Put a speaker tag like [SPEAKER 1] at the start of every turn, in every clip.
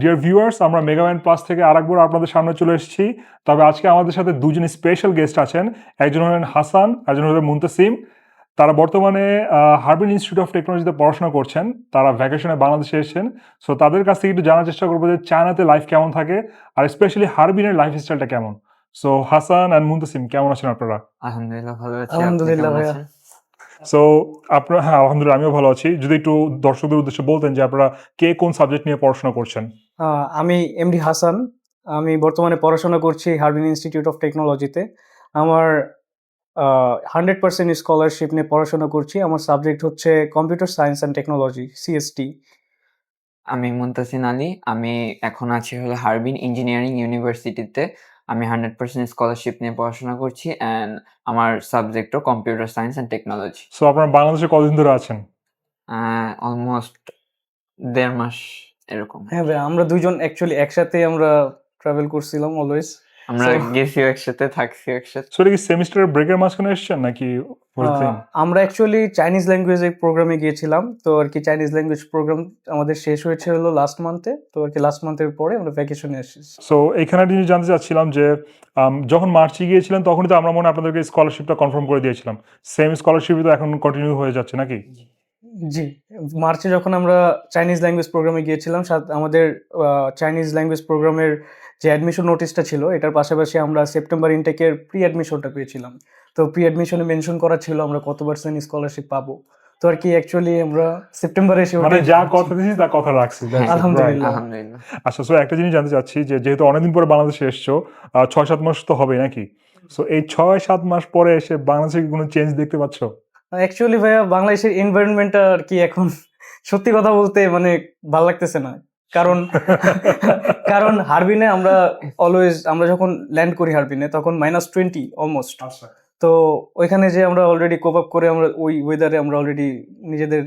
[SPEAKER 1] Dear viewers, আমরা মেগাম্যান plus থেকে আরেকবার আপনাদের সামনে চলে এসেছি। তবে আজকে আমাদের সাথে দুজন স্পেশাল গেস্ট আছেন। একজন হলেন হাসান, একজন হলেন মুনতাসিম। তারা বর্তমানে হারবিন ইনস্টিটিউট অফ টেকনোলজিতে পড়াশোনা করছেন। তারা ভ্যাকেশনে বাংলাদেশে এসেছেন। সো তাদের কাছ থেকে একটু জানার চেষ্টা করবো যে চায়নাতে লাইফ কেমন থাকে, আর স্পেশালি হারবিনের লাইফ স্টাইলটা কেমন। সো হাসান অ্যান্ড মুনতাসিম, কেমন আছেন আপনারা?
[SPEAKER 2] আলহামদুলিল্লাহ ভালো আছি। আপনি
[SPEAKER 3] আলহামদুলিল্লাহ
[SPEAKER 2] কেমন
[SPEAKER 3] ভাইয়া।
[SPEAKER 2] আছেন?
[SPEAKER 1] সো আপনারা, হ্যাঁ আলহামদুলিল্লাহ আমিও ভালো আছি। যদি একটু দর্শকদের উদ্দেশ্যে বলতেন যে আপনারা কে কোন সাবজেক্ট নিয়ে পড়াশোনা করছেন।
[SPEAKER 3] আমি এমডি হাসান। আমি বর্তমানে পড়াশোনা করছি হারবিন ইনস্টিটিউট অফ টেকনোলজিতে। আমার 100% স্কলারশিপ নিয়ে পড়াশোনা করছি। আমার সাবজেক্ট হচ্ছে computer science and technology, CST.
[SPEAKER 2] আমি মুনতাসিন আলী। আমি এখন আছি হলো হারবিন ইঞ্জিনিয়ারিং ইউনিভার্সিটিতে। আমি 100% স্কলারশিপ নিয়ে পড়াশোনা করছি অ্যান্ড আমার সাবজেক্টও computer science and technology.
[SPEAKER 1] So আপনারা বাংলাদেশে কতদিন ধরে আছেন?
[SPEAKER 2] অলমোস্ট 1.5 মাস এরকম।
[SPEAKER 3] হ্যাঁ ভাই, আমরা দুইজন অ্যাকচুয়ালি একসাথে আমরা ট্রাভেল করছিলাম অলওয়েজ।
[SPEAKER 2] আমরা গেছিও একসাথে, থাকছিও একসাথে।
[SPEAKER 1] সো এটা কি সেমিস্টারের ব্রেকের মাঝখানে এসেছেন নাকি
[SPEAKER 3] আমরা অ্যাকচুয়ালি চাইনিজ ল্যাঙ্গুয়েজের প্রোগ্রামে গিয়েছিলাম। তো আর কি চাইনিজ ল্যাঙ্গুয়েজ প্রোগ্রাম আমাদের শেষ হয়েছে হলো লাস্ট মান্থে। তো আর কি লাস্ট মান্থের পরে আমরা ভ্যাকেশনে এসেছি।
[SPEAKER 1] সো এখানে একটা জিনিস জানতে চাচ্ছিলাম যে যখন মার্চে গিয়েছিলেন তখনই তো আমরা মনে হয় আপনাদেরকে স্কলারশিপটা কনফার্ম করে দিয়েছিলাম। সেম স্কলারশিপই তো এখন কন্টিনিউ হয়ে যাচ্ছে নাকি?
[SPEAKER 3] জি, মার্চে যখন আমরা চাইনিজ ল্যাঙ্গুয়েজ প্রোগ্রামে গিয়েছিলাম, আমাদের চাইনিজ ল্যাঙ্গুয়েজ প্রোগ্রামের যে অ্যাডমিশন নোটিশটা ছিল, এটার পাশাপাশি আমরা সেপ্টেম্বর ইনটেকের প্রি অ্যাডমিশনটা পেয়েছিলাম। তো প্রি অ্যাডমিশনে মেনশন করা ছিল আমরা কত পার্সেন্ট স্কলারশিপ পাবো। তো আর কি অ্যাকচুয়ালি আমরা সেপ্টেম্বরে এসে
[SPEAKER 1] মানে যা কথা দিয়েছি তা কথা রাখছি।
[SPEAKER 2] হ্যাঁ,
[SPEAKER 3] আলহামদুলিল্লাহ।
[SPEAKER 2] আলহামদুলিল্লাহ।
[SPEAKER 1] আচ্ছা, সো একটা জিনিস জানতে চাচ্ছি যে যেহেতু অনেকদিন পরে বাংলাদেশে এসছো, 6-7 মাস তো হবে নাকি? সো এই 6-7 মাস পরে এসে বাংলাদেশে কি কোনো চেঞ্জ দেখতে পাচ্ছ?
[SPEAKER 3] অ্যাকচুয়ালি ভাইয়া, বাংলাদেশের এনভায়রনমেন্টটা আর কি এখন সত্যি কথা বলতে মানে ভালো লাগতেছে না। কারণ কারণ হারবিনে আমরা যখন ল্যান্ড করি হারবিনে, তখন -20 অলমোস্ট। তো ওইখানে যে আমরা অলরেডি কোপ আপ করে আমরা ওই ওয়েদারে আমরা অলরেডি নিজেদের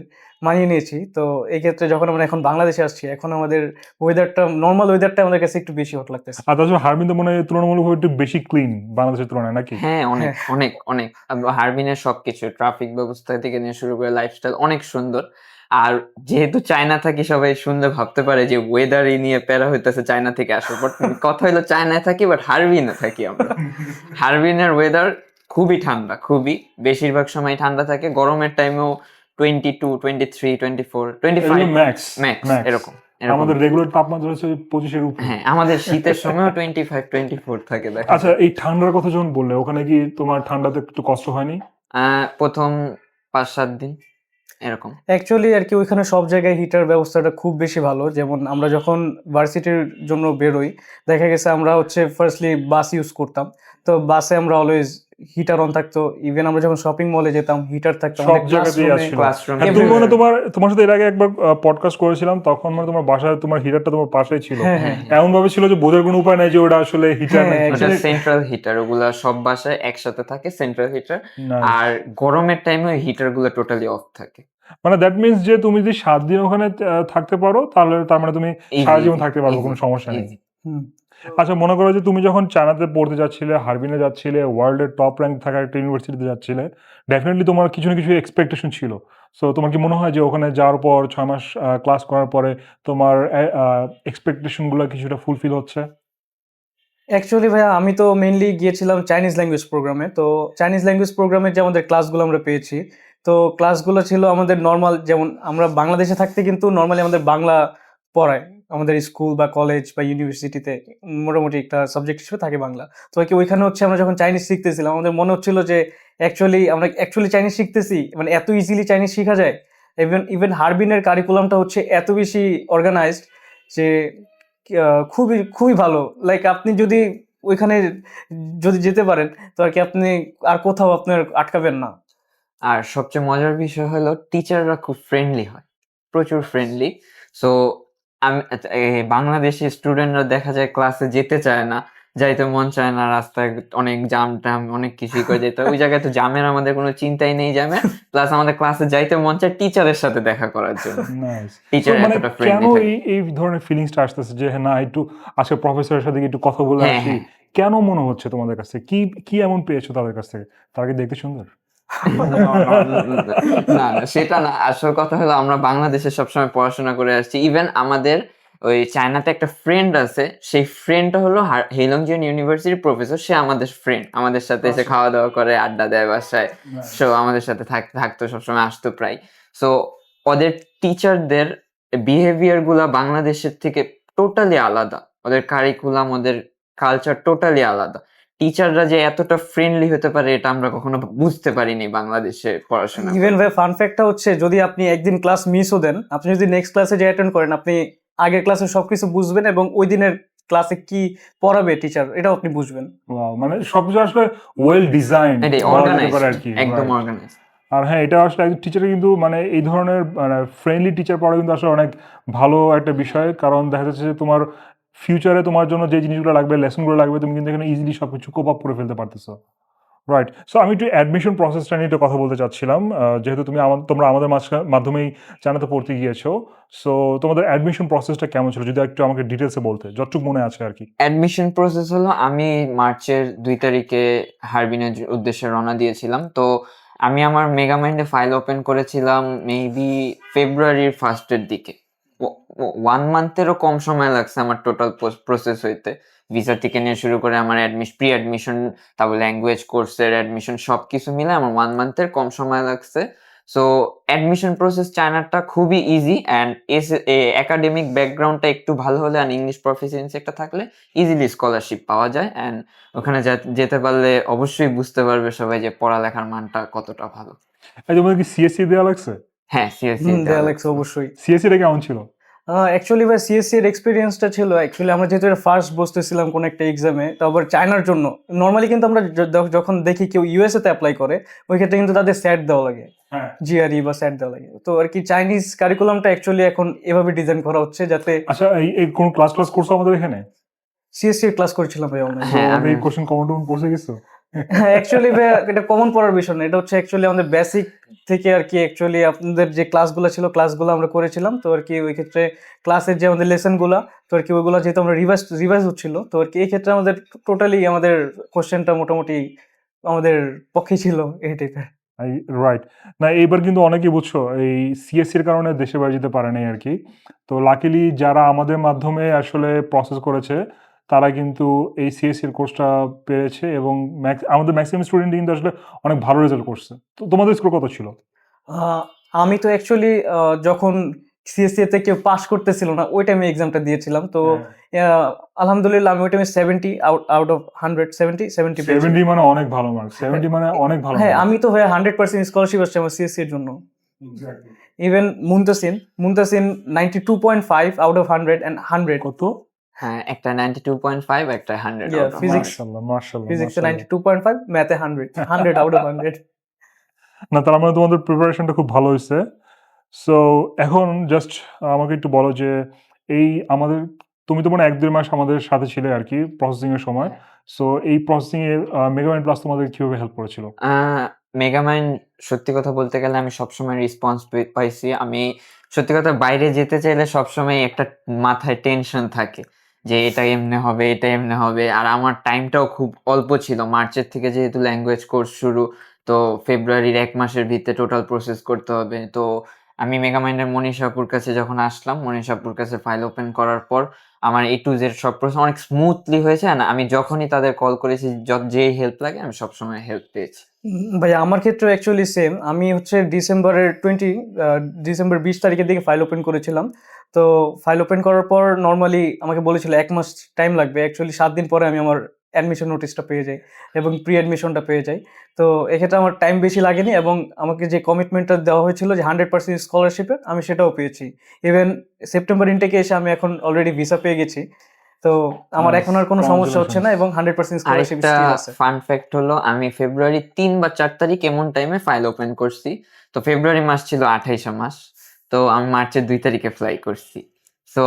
[SPEAKER 3] মানিয়ে নিয়েছি। তো এই ক্ষেত্রে যখন আমরা এখন বাংলাদেশে আসছি, এখন আমাদের নর্মাল ওয়েদারটা আমাদের কাছে একটু বেশি হট লাগতেছে।
[SPEAKER 1] আর তাছাড়া হারবিন তো মনে হয় তুলনামূলকভাবে একটু বেশি ক্লিন বাংলাদেশের তুলনায় নাকি?
[SPEAKER 2] হ্যাঁ, অনেক অনেক অনেক। হারবিনের সবকিছু, ট্রাফিক ব্যবস্থা থেকে নিয়ে শুরু করে লাইফস্টাইল অনেক সুন্দর। আর যেহেতু চায়না থাকি, সবাই সুন্দর ভাবতে পারে যে ওয়েদারই নিয়ে প্যারা হইতেছে চায়না থেকে আসার পর। কথা হলো চায়নায় থাকি বাট হারবিনে থাকি আমরা। হারবিনের ওয়েদার খুবই ঠান্ডা, খুবই বেশিরভাগ সময় ঠান্ডা থাকে। গরমের টাইমেও 22, 23, 24, 25
[SPEAKER 1] ম্যাক্স
[SPEAKER 2] ম্যাক্স এরকম।
[SPEAKER 1] আমাদের রেগুলার তাপমাত্রা হচ্ছে 25-এর উপরে।
[SPEAKER 2] হ্যাঁ, আমাদের শীতের সময়ও 25, 24 থাকে দেখা
[SPEAKER 1] আচ্ছা, এই ঠান্ডার কথা যখন বললে, ওখানে কি তোমার ঠান্ডাতে একটু কষ্ট হয়নি?
[SPEAKER 2] প্রথম 5-7 দিন এরকম।
[SPEAKER 3] অ্যাকচুয়ালি আর কি ওইখানে সব জায়গায় হিটার ব্যবস্থাটা খুব বেশি ভালো। যেমন আমরা যখন ভার্সিটির জন্য বেরোই, দেখা গেছে আমরা হচ্ছে ফার্স্টলি বাস ইউজ করতাম। তো বাসে আমরা অলওয়েজ হিটার অন থাকতো। ইভেন আমরা যখন শপিং মলে যেতাম, হিটার থাকতো
[SPEAKER 1] সব জায়গাতেই আছে।
[SPEAKER 2] ক্লাসরুমে
[SPEAKER 1] হ্যাঁ, তুমি মানে তোমার সাথে এর আগে একবার পডকাস্ট করেছিলাম, তখন মানে তোমার বাসায় তোমার হিটারটা তোমার পাশেই ছিল। এমন ভাবে ছিল যে বোঝার কোনো উপায় নাই যে ওটা আসলে হিটার
[SPEAKER 3] হ্যাঁ,
[SPEAKER 1] নাকি।
[SPEAKER 2] ওটা সেন্ট্রাল হিটার। ওগুলা সব বাসায় একসাথে থাকে, সেন্ট্রাল হিটার। আর গরমের টাইমে হিটার গুলো টোটালি অফ থাকে।
[SPEAKER 1] মানে দ্যাট মিন্স যে তুমি যদি 7 দিন ওখানে থাকতে পারো, তাহলে তার মানে তুমি সারা জীবন থাকতে পারবো, কোনো সমস্যা নেই। আচ্ছা, মনে করো যে তুমি যখন চায়নাতে পড়তে যাচ্ছিলে, হারবিনে যাচ্ছিলে, ওয়ার্ল্ডের টপ র্যাঙ্ক থাকা একটা ইউনিভার্সিটিতে যাচ্ছিলে, ডেফিনেটলি তোমার কিছু না কিছু এক্সপেকটেশন ছিল। সো তোমার কি মনে হয় যে ওখানে যাওয়ার পর 6 মাস ক্লাস করার পরে তোমার এক্সপেকটেশনগুলো কিছুটা ফুলফিল হচ্ছে?
[SPEAKER 3] অ্যাকচুয়ালি ভাইয়া, আমি তো মেইনলি গিয়েছিলাম চাইনিজ ল্যাঙ্গুয়েজ প্রোগ্রামে। তো চাইনিজ ল্যাঙ্গুয়েজ প্রোগ্রামের যে আমাদের ক্লাসগুলো আমরা পেয়েছি, তো ক্লাসগুলো ছিল আমাদের নর্মাল, যেমন আমরা বাংলাদেশে থাকতে কিন্তু নর্মালি আমাদের বাংলা পড়ায় আমাদের স্কুল বা কলেজ বা ইউনিভার্সিটিতে মোটামুটি একটা সাবজেক্ট হিসেবে থাকে বাংলা। তো আর কি ওইখানে হচ্ছে আমরা যখন চাইনিজ শিখতেছিলাম, আমাদের মনে হচ্ছিল যে আমরা অ্যাকচুয়ালি চাইনিজ শিখতেছি, মানে এত ইজিলি চাইনিজ শেখা যায়। ইভেন হারবিনের কারিকুলামটা হচ্ছে এত বেশি অর্গানাইজড যে খুবই খুবই ভালো। লাইক আপনি যদি ওইখানে যেতে পারেন, তো আর কি আপনি আর কোথাও আপনার আটকাবেন না।
[SPEAKER 2] আর সবচেয়ে মজার বিষয় হলো টিচাররা খুব ফ্রেন্ডলি হয়, প্রচুর ফ্রেন্ডলি। সো আমি বাংলাদেশি স্টুডেন্টরা দেখা যায় ক্লাসে যেতে চায় না, যাইতে মন চায় না, রাস্তায় অনেক জাম টাম অনেক কিছুই করে যেতে হয়। ওই জায়গায় তো জামের আমাদের কোনো চিন্তাই নেই জ্যামের। প্লাস আমাদের ক্লাসে যাইতে মন চায় টিচারের সাথে দেখা করার জন্য। টিচার এতটা
[SPEAKER 1] কেন
[SPEAKER 2] ফ্রেন্ডলি
[SPEAKER 1] এই ধরনের ফিলিংসটা আসতেছে যে না একটু আজকে প্রফেসরের সাথে একটু কথা বলে আসি? কেন মনে হচ্ছে তোমাদের কাছে? কি এমন পেয়েছো তাদের কাছ থেকে? তারা কি দেখতে সুন্দর?
[SPEAKER 2] না, সেটা না। আসল কথা হলো আমরা বাংলাদেশে সবসময় পড়াশোনা করে আসছি। ইভেন আমাদের ওই চায়নাতে একটা ফ্রেন্ড আছে, সেই ফ্রেন্ডটা হলো হেলংজিয়ান ইউনিভার্সিটির প্রফেসর, সে আমাদের ফ্রেন্ড, আমাদের সাথে এসে
[SPEAKER 1] আচ্ছা।
[SPEAKER 2] খাওয়া দাওয়া করে, আড্ডা দেয় বাসায়, সো আমাদের সাথে থাকতো, সবসময় আসতো প্রায়। সো ওদের টিচারদের বিহেভিয়ার গুলা বাংলাদেশের থেকে টোটালি আলাদা, ওদের কারিকুলাম, ওদের কালচার টোটালি আলাদা। টিচাররা যে এতটা ফ্রেন্ডলি হতে পারে এটা আমরা কখনো বুঝতে পারিনি বাংলাদেশে পড়াশোনা
[SPEAKER 3] ইভেন
[SPEAKER 2] করে।
[SPEAKER 3] ভাই ফান ফ্যাক্টটা হচ্ছে, যদি আপনি একদিন ক্লাস মিসও দেন, আপনি যদি নেক্সট ক্লাসে যে অ্যাটেন্ড করেন, আপনি আগের ক্লাসে সবকিছু বুঝবেন এবং ওই দিনের ক্লাসে কি পড়াবে টিচার এটাও আপনি বুঝবেন।
[SPEAKER 1] Wow, মানে সবকিছু আসলে ওয়েল ডিজাইন
[SPEAKER 2] এটাই অর্গানাইজড,
[SPEAKER 1] আর কি,
[SPEAKER 2] একদম
[SPEAKER 1] right?
[SPEAKER 2] অর্গানাইজড।
[SPEAKER 1] আর হ্যাঁ, এটা আসলে একজন টিচারের কিন্তু মানে এই ধরনের মানে ফ্রেন্ডলি টিচার পড়া কিন্তু আসলে অনেক ভালো একটা বিষয়, কারণ দেখা যাচ্ছে যে তোমার ফিউচারে তোমার জন্য যে জিনিসগুলো লাগবে, লেসনগুলো লাগবে, তুমি কিন্তু এখানে ইজিলি সবকিছু কোপ আপ করে ফেলতে পারতেছো। রাইট। সো আমি একটু অ্যাডমিশন প্রসেসটা নিয়ে একটু কথা বলতে চাচ্ছিলাম, যেহেতু তোমরা আমাদের মাধ্যমেই চায়নাতে পড়তে গিয়েছো। সো তোমাদের অ্যাডমিশন প্রসেসটা কেমন ছিল, যদি একটু আমাকে ডিটেলসে বলতে, যতটুকু মনে আছে আর কি।
[SPEAKER 2] অ্যাডমিশন প্রসেস হলো, আমি মার্চের 2 তারিখে হারবিনের উদ্দেশ্যে রওনা দিয়েছিলাম। তো আমি আমার মেগামাইন্ডে ফাইল ওপেন করেছিলাম মেবি ফেব্রুয়ারির ফার্স্টের দিকে। 1 মান্থেরও কম সময় লাগছে আমার টোটাল প্রসেস হইতে, ভিসা থেকে নিয়ে শুরু করে আমার প্রি অ্যাডমিশন, তারপর ল্যাঙ্গুয়েজ কোর্সের অ্যাডমিশন, সবকিছু মিলে আমার 1 মান্থের কম সময় লাগছে। সো অ্যাডমিশন প্রসেস চায়নাটা খুবই ইজি, অ্যান্ড একাডেমিক ব্যাকগ্রাউন্ডটা একটু ভালো হলে আর ইংলিশ প্রফিসিয়েন্সি একটা থাকলে ইজিলি স্কলারশিপ পাওয়া যায়। অ্যান্ড ওখানে যেতে পারলে অবশ্যই বুঝতে পারবে সবাই যে পড়ালেখার মানটা কতটা ভালো।
[SPEAKER 1] এই তোমাদের কি সিএসসি দেওয়া লাগছে?
[SPEAKER 2] হ্যাঁ, সিএসসি
[SPEAKER 3] দেয়া লাগছে অবশ্যই।
[SPEAKER 1] সিএসসিটা কেমন ছিল?
[SPEAKER 3] অ্যাকচুয়ালি ভাই সিএসসি এর এক্সপিরিয়েন্সটা ছিল, অ্যাকচুয়ালি আমরা যেহেতু ফার্স্ট বসতেছিলাম কোন একটা এক্সামে, তারপর চায়নার জন্য নর্মালি কিন্তু আমরা যখন দেখি কেউ ইউএসএ তে অ্যাপ্লাই করে, ওই ক্ষেত্রে কিন্তু তাদের স্যাট দেওয়া লাগে,
[SPEAKER 1] হ্যাঁ।
[SPEAKER 3] জিআরই বা স্যাট দেওয়া লাগে। তো আর কি চাইনিজ কারিকুলামটা অ্যাকচুয়ালি এখন এভাবে ডিজাইন করা হচ্ছে যাতে।
[SPEAKER 1] আচ্ছা, এই কোন ক্লাস করছো আমাদের এখানে?
[SPEAKER 3] সিএসসি এর ক্লাস করেছিলাম ভাই অনলাইন।
[SPEAKER 2] হ্যাঁ,
[SPEAKER 1] এই কোশ্চেন কমন পড়ছে গেছো?
[SPEAKER 3] হ্যাঁ অ্যাকচুয়ালি ভাই এটা কমন পড়ার বিষয় না, এটা হচ্ছে অ্যাকচুয়ালি আমাদের বেসিক থেকে আর কি, অ্যাকচুয়ালি আপনাদের যে ক্লাসগুলো ছিল ক্লাসগুলো আমরা করেছিলাম। তো আর কি ওই ক্ষেত্রে ক্লাসের যে আমাদের লেসনগুলো, তো আর কি ওইগুলো যেহেতু আমরা রিভাইজ হচ্ছিল, তো আর কি এই ক্ষেত্রে আমাদের টোটালি আমাদের কোশ্চেনটা মোটামুটি আমাদের পক্ষে ছিল এই টাইপের।
[SPEAKER 1] রাইট। না, এইবার কিন্তু অনেকেই বুঝছো এই সিএসসির কারণে দেশে বাড়ি যেতে পারে নাই আর কি। তো লাকিলি যারা আমাদের মাধ্যমে আসলে প্রসেস করেছে তারা কিন্তু এই সিএসসির কোর্সটা পেয়েছে, এবং আমাদের ম্যাক্সিমাম স্টুডেন্ট কিন্তু আসলে অনেক ভালো রেজাল্ট করছে। তো তোমাদের স্কোর কত ছিল?
[SPEAKER 3] আমি তো অ্যাকচুয়ালি যখন সিএসসি তে কেউ পাস করতেছিল না ওই টাইমে এক্সামটা দিয়েছিলাম। তো আলহামদুলিল্লাহ আমি ওই টাইমে 70 আউট অফ 100 70 পেয়েছি।
[SPEAKER 1] 70 মানে অনেক ভালো মার্ক, 70 মানে অনেক ভালো
[SPEAKER 3] হ্যাঁ
[SPEAKER 1] mark।
[SPEAKER 3] আমি তো ভাই 100% স্কলারশিপ আসছে আমার সিএসসি এর জন্য।
[SPEAKER 1] Exactly.
[SPEAKER 3] ইভেন মুনতাসিন 92.5 আউট অফ 100 and 100
[SPEAKER 1] কত?
[SPEAKER 2] হ্যাঁ, একটা 92.5, একটা 100
[SPEAKER 3] Yeah,
[SPEAKER 2] out of
[SPEAKER 3] physics-
[SPEAKER 2] 100।
[SPEAKER 1] মাশাআল্লাহ
[SPEAKER 3] ফিজিক্সে 92.5, ম্যাথে 100 আউট অফ 100।
[SPEAKER 1] না, তার মানে তোমাদের প্রিপারেশনটা খুব ভালো হয়েছে। সো এখন জাস্ট আমাকে একটু বলো যে এই আমাদের, তুমি তো মানে 1-2 মাস আমাদের সাথে ছিলে আর কি প্রসেসিং এর সময়। সো এই প্রসেসিং এ মেগামাইন্ড প্লাস তোমাদের কিভাবে হেল্প করেছিল?
[SPEAKER 2] মেগামাইন্ড, সত্যি কথা বলতে গেলে আমি সবসময় রেসপন্স পাইছি। আমি সত্যি কথা বাইরে যেতে চাইলে সবসময় একটা মাথায় টেনশন থাকে যে এটা এমনি হবে, এটা এমনি হবে। আর আমার টাইমটাও খুব অল্প ছিল, মার্চের থেকে যেহেতু ল্যাঙ্গুয়েজ কোর্স শুরু, তো ফেব্রুয়ারির 1 মাসের ভিতরে টোটাল প্রসেস করতে হবে। তো আমি মেগামাইন্ডের মনীষা আপুর কাছে যখন আসলাম, মনীষা আপুর কাছে ফাইল ওপেন করার পর আমার A to Z সব প্রসেস অনেক স্মুথলি হয়েছে। না, আমি যখনই তাদের কল করেছি, যেই হেল্প লাগে আমি সবসময় হেল্প পেয়েছি।
[SPEAKER 3] ভাই আমার ক্ষেত্রে অ্যাকচুয়ালি সেম। আমি হচ্ছে ডিসেম্বর 20 তারিখের দিকে ফাইল ওপেন করেছিলাম। তো ফাইল ওপেন করার পর নর্মালি আমাকে বলেছিল 1 মাস টাইম লাগবে। অ্যাকচুয়ালি 7 দিন পরে আমি আমার অ্যাডমিশন নোটিশটা পেয়ে যাই এবং প্রি অ্যাডমিশনটা পেয়ে যাই। তো এক্ষেত্রে আমার টাইম বেশি লাগেনি এবং আমাকে যে কমিটমেন্টটা দেওয়া হয়েছিল যে 100% স্কলারশিপের, আমি সেটাও পেয়েছি। ইভেন সেপ্টেম্বর ইনটেকে এসে আমি এখন অলরেডি ভিসা পেয়ে গেছি। তো আমার
[SPEAKER 1] Nice,
[SPEAKER 3] এখন আর কোনো সমস্যা হচ্ছে না এবং 100% স্কলারশিপ
[SPEAKER 2] আরেকটা
[SPEAKER 3] স্টিল আছে।
[SPEAKER 2] ফান ফ্যাক্ট হলো, আমি ফেব্রুয়ারি 3 বা 4 তারিখ এমন টাইমে ফাইল ওপেন করছি। তো ফেব্রুয়ারি মাস ছিল 28 মাস, তো আমি মার্চের 2 তারিখে ফ্লাই করছি। সো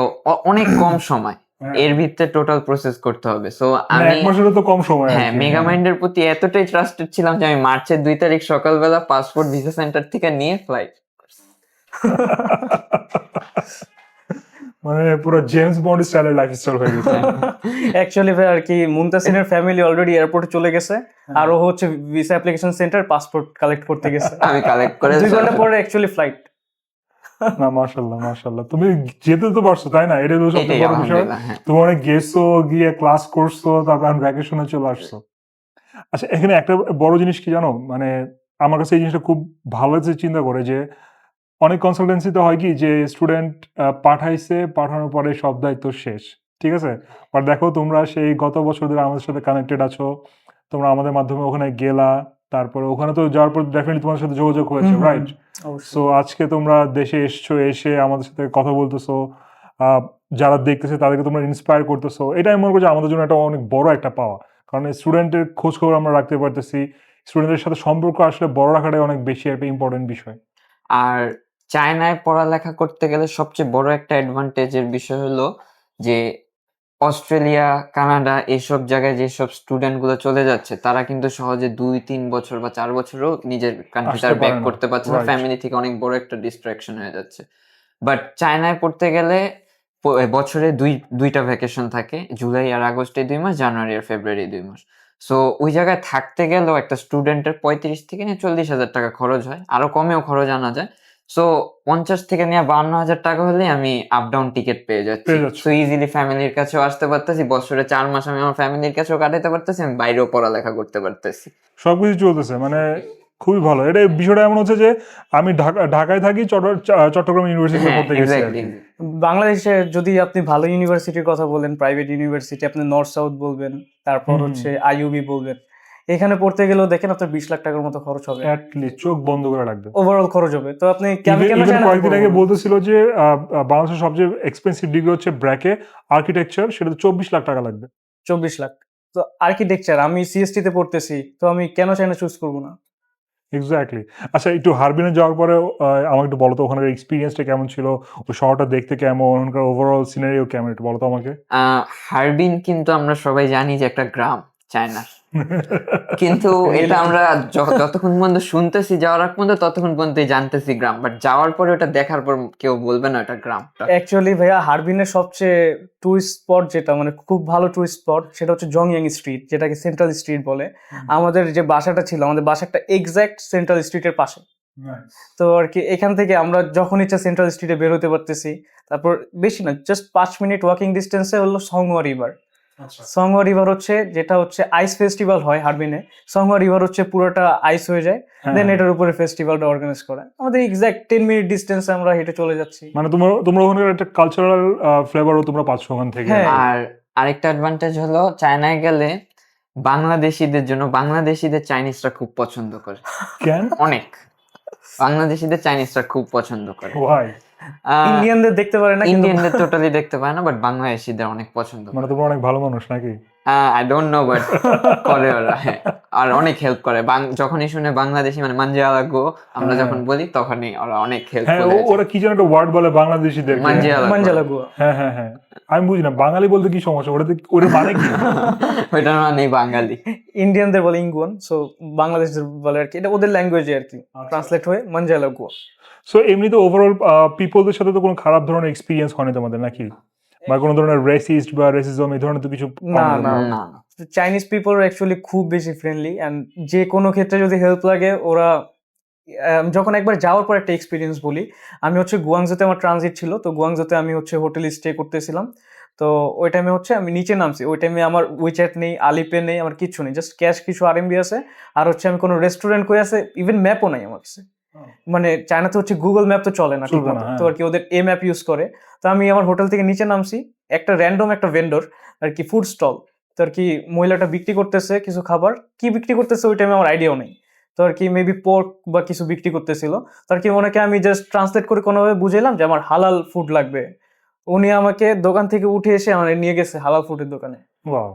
[SPEAKER 2] অনেক কম সময়, এর ভিতরে টোটাল প্রসেস করতে হবে। সো
[SPEAKER 1] মানে
[SPEAKER 2] আমি
[SPEAKER 1] 1 মাসেরও তো কম সময় আর
[SPEAKER 2] হ্যাঁ,
[SPEAKER 1] কি।
[SPEAKER 2] মেগামাইন্ডের প্রতি এতটাই ট্রাস্টেড ছিলাম যে আমি মার্চের 2 তারিখ সকালবেলা পাসপোর্ট ভিসা সেন্টার থেকে নিয়ে ফ্লাইট।
[SPEAKER 1] মানে পুরো জেমস বন্ড স্টাইলের লাইফস্টাইল হয়ে গেছে।
[SPEAKER 3] অ্যাকচুয়ালি ভাই আর কি মুনতাসিনের ফ্যামিলি অলরেডি এয়ারপোর্টে চলে গেছে, আর ও হচ্ছে visa application centre passport collect করতে গেছে।
[SPEAKER 2] আমি কালেক্ট করে
[SPEAKER 3] 2 ঘন্টা পরে অ্যাকচুয়ালি ফ্লাইট।
[SPEAKER 1] না, মাশাআল্লাহ, মাশাআল্লাহ। তুমি যেতে তো পারছো, তাই না? এটাই তো সবচেয়ে
[SPEAKER 2] এটাই
[SPEAKER 1] বড় বিষয়।
[SPEAKER 2] আলহামদুলিল্লাহ, হ্যাঁ।
[SPEAKER 1] তুমি অনেক গেছো, গিয়ে ক্লাস করছো, তারপর এখন ভ্যাকেশনে চলে আসছো। আচ্ছা, এখানে একটা বড় জিনিস কি জানো? মানে আমার কাছে এই জিনিসটা খুব ভালো লাগছে চিন্তা করে যে, অনেক কনসালটেন্সিতে হয় কি যে স্টুডেন্ট পাঠাইছে, পাঠানোর পরে সব দায়িত্ব শেষ। ঠিক আছে? বাট দেখো তোমরা সেই গত বছর ধরে আমাদের সাথে কানেক্টেড আছো। তোমরা আমাদের মাধ্যমে ওখানে গেলা। তারপরে ওখানে তো যাওয়ার পর ডেফিনিটলি তোমাদের সাথে যোগাযোগ হয়েছে,
[SPEAKER 3] হুম,
[SPEAKER 1] রাইট?
[SPEAKER 3] অবশ্যই।
[SPEAKER 1] সো আজকে তোমরা দেশে এসছো, এসে আমাদের সাথে কথা বলতেছো। আ যারা দেখতেছে তাদেরকে তোমরা ইন্সপায়ার করতেছো। এটা আমি মনে করি যে আমাদের জন্য একটা অনেক বড় একটা পাওয়া। কারণ স্টুডেন্টের খোঁজখবর আমরা রাখতে পারতেছি। স্টুডেন্টের সাথে সম্পর্ক আসলে বড় রাখাটাই অনেক বেশি একটা ইম্পোর্টেন্ট বিষয়।
[SPEAKER 2] আর চায়নায় পড়ালেখা করতে গেলে সবচেয়ে বড় একটা অ্যাডভান্টেজের বিষয় হলো যে অস্ট্রেলিয়া, কানাডা এসব জায়গায় যেসব স্টুডেন্ট গুলো চলে যাচ্ছে তারা কিন্তু সহজে ২-৩ বছর বা ৪ বছরও নিজের কান্ট্রিতে
[SPEAKER 1] আসতে
[SPEAKER 2] আর ব্যাক
[SPEAKER 1] পারে না।
[SPEAKER 2] করতে পারছে না।
[SPEAKER 1] রাইট।
[SPEAKER 2] ফ্যামিলি থেকে অনেক বড় একটা ডিস্ট্রাকশন হয়ে যাচ্ছে। বাট চায়নায় পড়তে গেলে বছরে দুইটা ভ্যাকেশন থাকে। জুলাই আর আগস্টে ২ মাস, জানুয়ারি আর ফেব্রুয়ারি ২ মাস। সো ওই জায়গায় থাকতে গেলেও একটা স্টুডেন্টের ৩৫ থেকে নিয়ে ৪০,০০০ টাকা খরচ হয়। আরো কমেও খরচ আনা যায়। সো ৫০ থেকে নিয়ে ৫২,০০০ টাকা হলেই আমি আপ ডাউন টিকেট পেয়ে যাচ্ছি।
[SPEAKER 1] পেয়ে যাচ্ছ।
[SPEAKER 2] সো ইজিলি ফ্যামিলির কাছেও আসতে পারতেছি। বছরে ৪ মাস আমি আমার ফ্যামিলির কাছেও কাটাতে পারতেছি। আমি বাইরেও পড়ালেখা করতে পারতেছি।
[SPEAKER 1] সবকিছু চলতেছে। মানে খুবই ভালো। এটা বিষয়টা এমন হচ্ছে যে আমি ঢাকায় থাকি, চট্টগ্রাম ইউনিভার্সিটিতে
[SPEAKER 2] হ্যাঁ,
[SPEAKER 1] পড়তে গেছি
[SPEAKER 2] এক্সাক্টলি।
[SPEAKER 1] আরকি।
[SPEAKER 3] বাংলাদেশে যদি আপনি ভালো ইউনিভার্সিটির কথা বলেন, প্রাইভেট ইউনিভার্সিটি, আপনি নর্থ সাউথ বলবেন, তারপর
[SPEAKER 1] হুম,
[SPEAKER 3] হচ্ছে আইইউবি বলবেন। এখানে পড়তে গেলেও দেখেন আপনার ২০ লাখ টাকার মতো খরচ হবে।
[SPEAKER 1] এট লিস্ট চোখ বন্ধ করে রাখবে।
[SPEAKER 3] ওভারঅল খরচ হবে। তো আপনি আমি কেন
[SPEAKER 1] ইভেন
[SPEAKER 3] চায়নাতে
[SPEAKER 1] কয়েকদিন
[SPEAKER 3] পড়বো
[SPEAKER 1] আগে
[SPEAKER 3] না?
[SPEAKER 1] বলতেছিল যে বাংলাদেশের সবচেয়ে এক্সপেন্সিভ ডিগ্রি হচ্ছে ব্র্যাকে আর্কিটেকচার, সেটাতে ২৪ লাখ টাকা লাগবে।
[SPEAKER 3] ২৪ লাখ। তো আর্কিটেকচার, আমি সিএসটি তে পড়তেছি। তো আমি কেন চায়না চুজ করব না?
[SPEAKER 1] এক্সাক্টলি। আচ্ছা, একটু হারবিনে যাওয়ার পরে আমাকে একটু বলো তো ওখানকার এক্সপেরিয়েন্সটা কেমন ছিল? ওই শহরটা দেখতে কেমন? ওখানকার ওভারঅল সিনারিও কেমন? একটু বলো তো আমাকে।
[SPEAKER 2] হারবিন কিন্তু আমরা সবাই জানি যে একটা গ্রাম চায়নার। কিন্তু এটা
[SPEAKER 3] রিয়েলিটি।
[SPEAKER 2] আমরা যতক্ষণ পর্যন্ত শুনতেছি যাওয়ার আগ পর্যন্ত ততক্ষণ পর্যন্তই জানতেছি গ্রাম। বাট যাওয়ার পরে ওটা দেখার পর কেউ বলবে না এটা গ্রামটা।
[SPEAKER 3] অ্যাকচুয়ালি ভাইয়া হারবিনের সবচেয়ে টুরিস্ট স্পট যেটা, মানে খুব ভালো টুরিস্ট স্পট, সেটা হচ্ছে জংইয়াং স্ট্রিট, যেটাকে সেন্ট্রাল স্ট্রিট বলে। আমাদের যে বাসাটা ছিল, আমাদের বাসাটা এক্সাক্ট সেন্ট্রাল স্ট্রিটের পাশে। তো আর কি এখান থেকে আমরা যখন ইচ্ছা সেন্ট্রাল স্ট্রিটে বের হতে পারতেছি। তারপর বেশি না, জাস্ট ৫ মিনিট ওয়াকিং ডিস্টেন্সে হলো সংহোয়া রিভার।
[SPEAKER 1] আচ্ছা।
[SPEAKER 3] সংহোয়া রিভার হচ্ছে, যেটা হচ্ছে আইস ফেস্টিভ্যাল হয় হারবিনে। সংহোয়া রিভার হচ্ছে পুরোটা আইস হয়ে যায়,
[SPEAKER 1] হ্যাঁ,
[SPEAKER 3] দেন
[SPEAKER 1] হ্যাঁ।
[SPEAKER 3] এটার উপরে ফেস্টিভ্যালটা অর্গানাইজ করে। আমাদের এক্সাক্ট ১০ মিনিট ডিস্টেন্সে আমরা হেঁটে চলে যাচ্ছি।
[SPEAKER 1] মানে তোমরা ওখানকার একটা কালচারাল ফ্লেভারও তোমরা পাচ্ছ ওখান থেকে
[SPEAKER 3] হ্যাঁ।
[SPEAKER 1] আরকি।
[SPEAKER 2] আর আরেকটা অ্যাডভান্টেজ হলো চায়নায় গেলে বাংলাদেশিদের চাইনিজরা খুব পছন্দ করে।
[SPEAKER 1] কেন?
[SPEAKER 2] অনেক বাংলাদেশিদের চাইনিজরা খুব পছন্দ করে।
[SPEAKER 1] ওয়াই?
[SPEAKER 3] ইন্ডিয়ানদের দেখতে পারে না, কিন্তু
[SPEAKER 2] ইন্ডিয়ানদের টোটালি দেখতে পায় না, বাট বাংলাদেশিদের অনেক পছন্দ
[SPEAKER 1] মানে
[SPEAKER 2] করে।
[SPEAKER 1] তোমরা অনেক ভালো মানুষ নাকি?
[SPEAKER 2] আই ডোন্ট নো, বাট করে ওরা, হ্যাঁ। আর অনেক হেল্প করে। যখনই শুনে বাংলাদেশি মানে মানজিয়ালা গো আমরা
[SPEAKER 1] হ্যাঁ।
[SPEAKER 2] যখন বলি তখনই ওরা অনেক
[SPEAKER 1] হ্যাঁ,
[SPEAKER 2] হেল্পফুল হয়ে যায়।
[SPEAKER 1] ওরা কি যেন একটা ওয়ার্ড বলে বাংলাদেশিদেরকে।
[SPEAKER 2] মানজিয়ালা গো।
[SPEAKER 3] মানজালা গোয়া।
[SPEAKER 1] হ্যাঁ, হ্যাঁ, হ্যাঁ। আমি বুঝি না বাঙালি বলতে কি সমস্যা? ওটা মানে কি?
[SPEAKER 2] ওইটার মানে বাঙালি।
[SPEAKER 3] ইন্ডিয়ানদের বলে ইঙ্গুয়ান, সো বাংলাদেশদের বলে আর কি, এটা ওদের ল্যাঙ্গুয়েজে আর কি ট্রান্সলেট হয়ে মানজালা গোয়া।
[SPEAKER 1] সো এমনিতে ওভারঅল পিপলদের সাথে তো কোনো খারাপ ধরনের এক্সপেরিয়েন্স হয়নি তোমাদের নাকি? বা কোনো ধরনের রেসিস্ট বা রেসিজম এই ধরনের তো কিছু
[SPEAKER 3] না,
[SPEAKER 1] পাওনি
[SPEAKER 3] না।
[SPEAKER 1] তোমরা?
[SPEAKER 2] না,
[SPEAKER 3] চাইনিজ পিপল অ্যাকচুয়ালি খুব বেশি ফ্রেন্ডলি, অ্যান্ড যে কোনো ক্ষেত্রে যদি হেল্প লাগে ওরা যখন একবার যাওয়ার পর একটা এক্সপিরিয়েন্স বলি। আমি হচ্ছে গুয়াংজোতে আমার ট্রানজিট ছিল, তো গুয়াংজোতে আমি হচ্ছে হোটেলে স্টে করতেছিলাম। তো ওই টাইমে হচ্ছে আমি নিচে নামছি, ওই টাইমে আমার উইচ্যাট নেই, আলিপে নেই, আমার কিচ্ছু নেই, জাস্ট ক্যাশ কিছু আরএমবি আছে। আর হচ্ছে আমি কোনো রেস্টুরেন্ট কই আছে, ইভেন ম্যাপও নাই আমার কাছে। মানে চায়নাতে হচ্ছে গুগল ম্যাপ তো চলে না ঠিক
[SPEAKER 1] চলবে না,
[SPEAKER 3] মতো,
[SPEAKER 1] হ্যাঁ।
[SPEAKER 3] তো আর কি ওদের এ ম্যাপ ইউজ করে। তো আমি আমার হোটেল থেকে নিচে নামছি, একটা র্যান্ডম একটা ভেন্ডর আর কি, ফুড স্টল। তো আর কি মহিলাটা বিক্রি করতেছে কিছু খাবার, কি বিক্রি করতেছে ওই টাইমে আমার আইডিয়াও নেই। তো আর কি মেবি পোর্ক বা কিছু বিক্রি করতেছিল। তো আর কি ওনাকে আমি জাস্ট ট্রান্সলেট করে কোনোভাবে বুঝাইলাম যে আমার হালাল ফুড লাগবে। উনি আমাকে দোকান থেকে উঠে এসে আমার নিয়ে গেছে হালাল ফুডের দোকানে।
[SPEAKER 1] ওয়াও!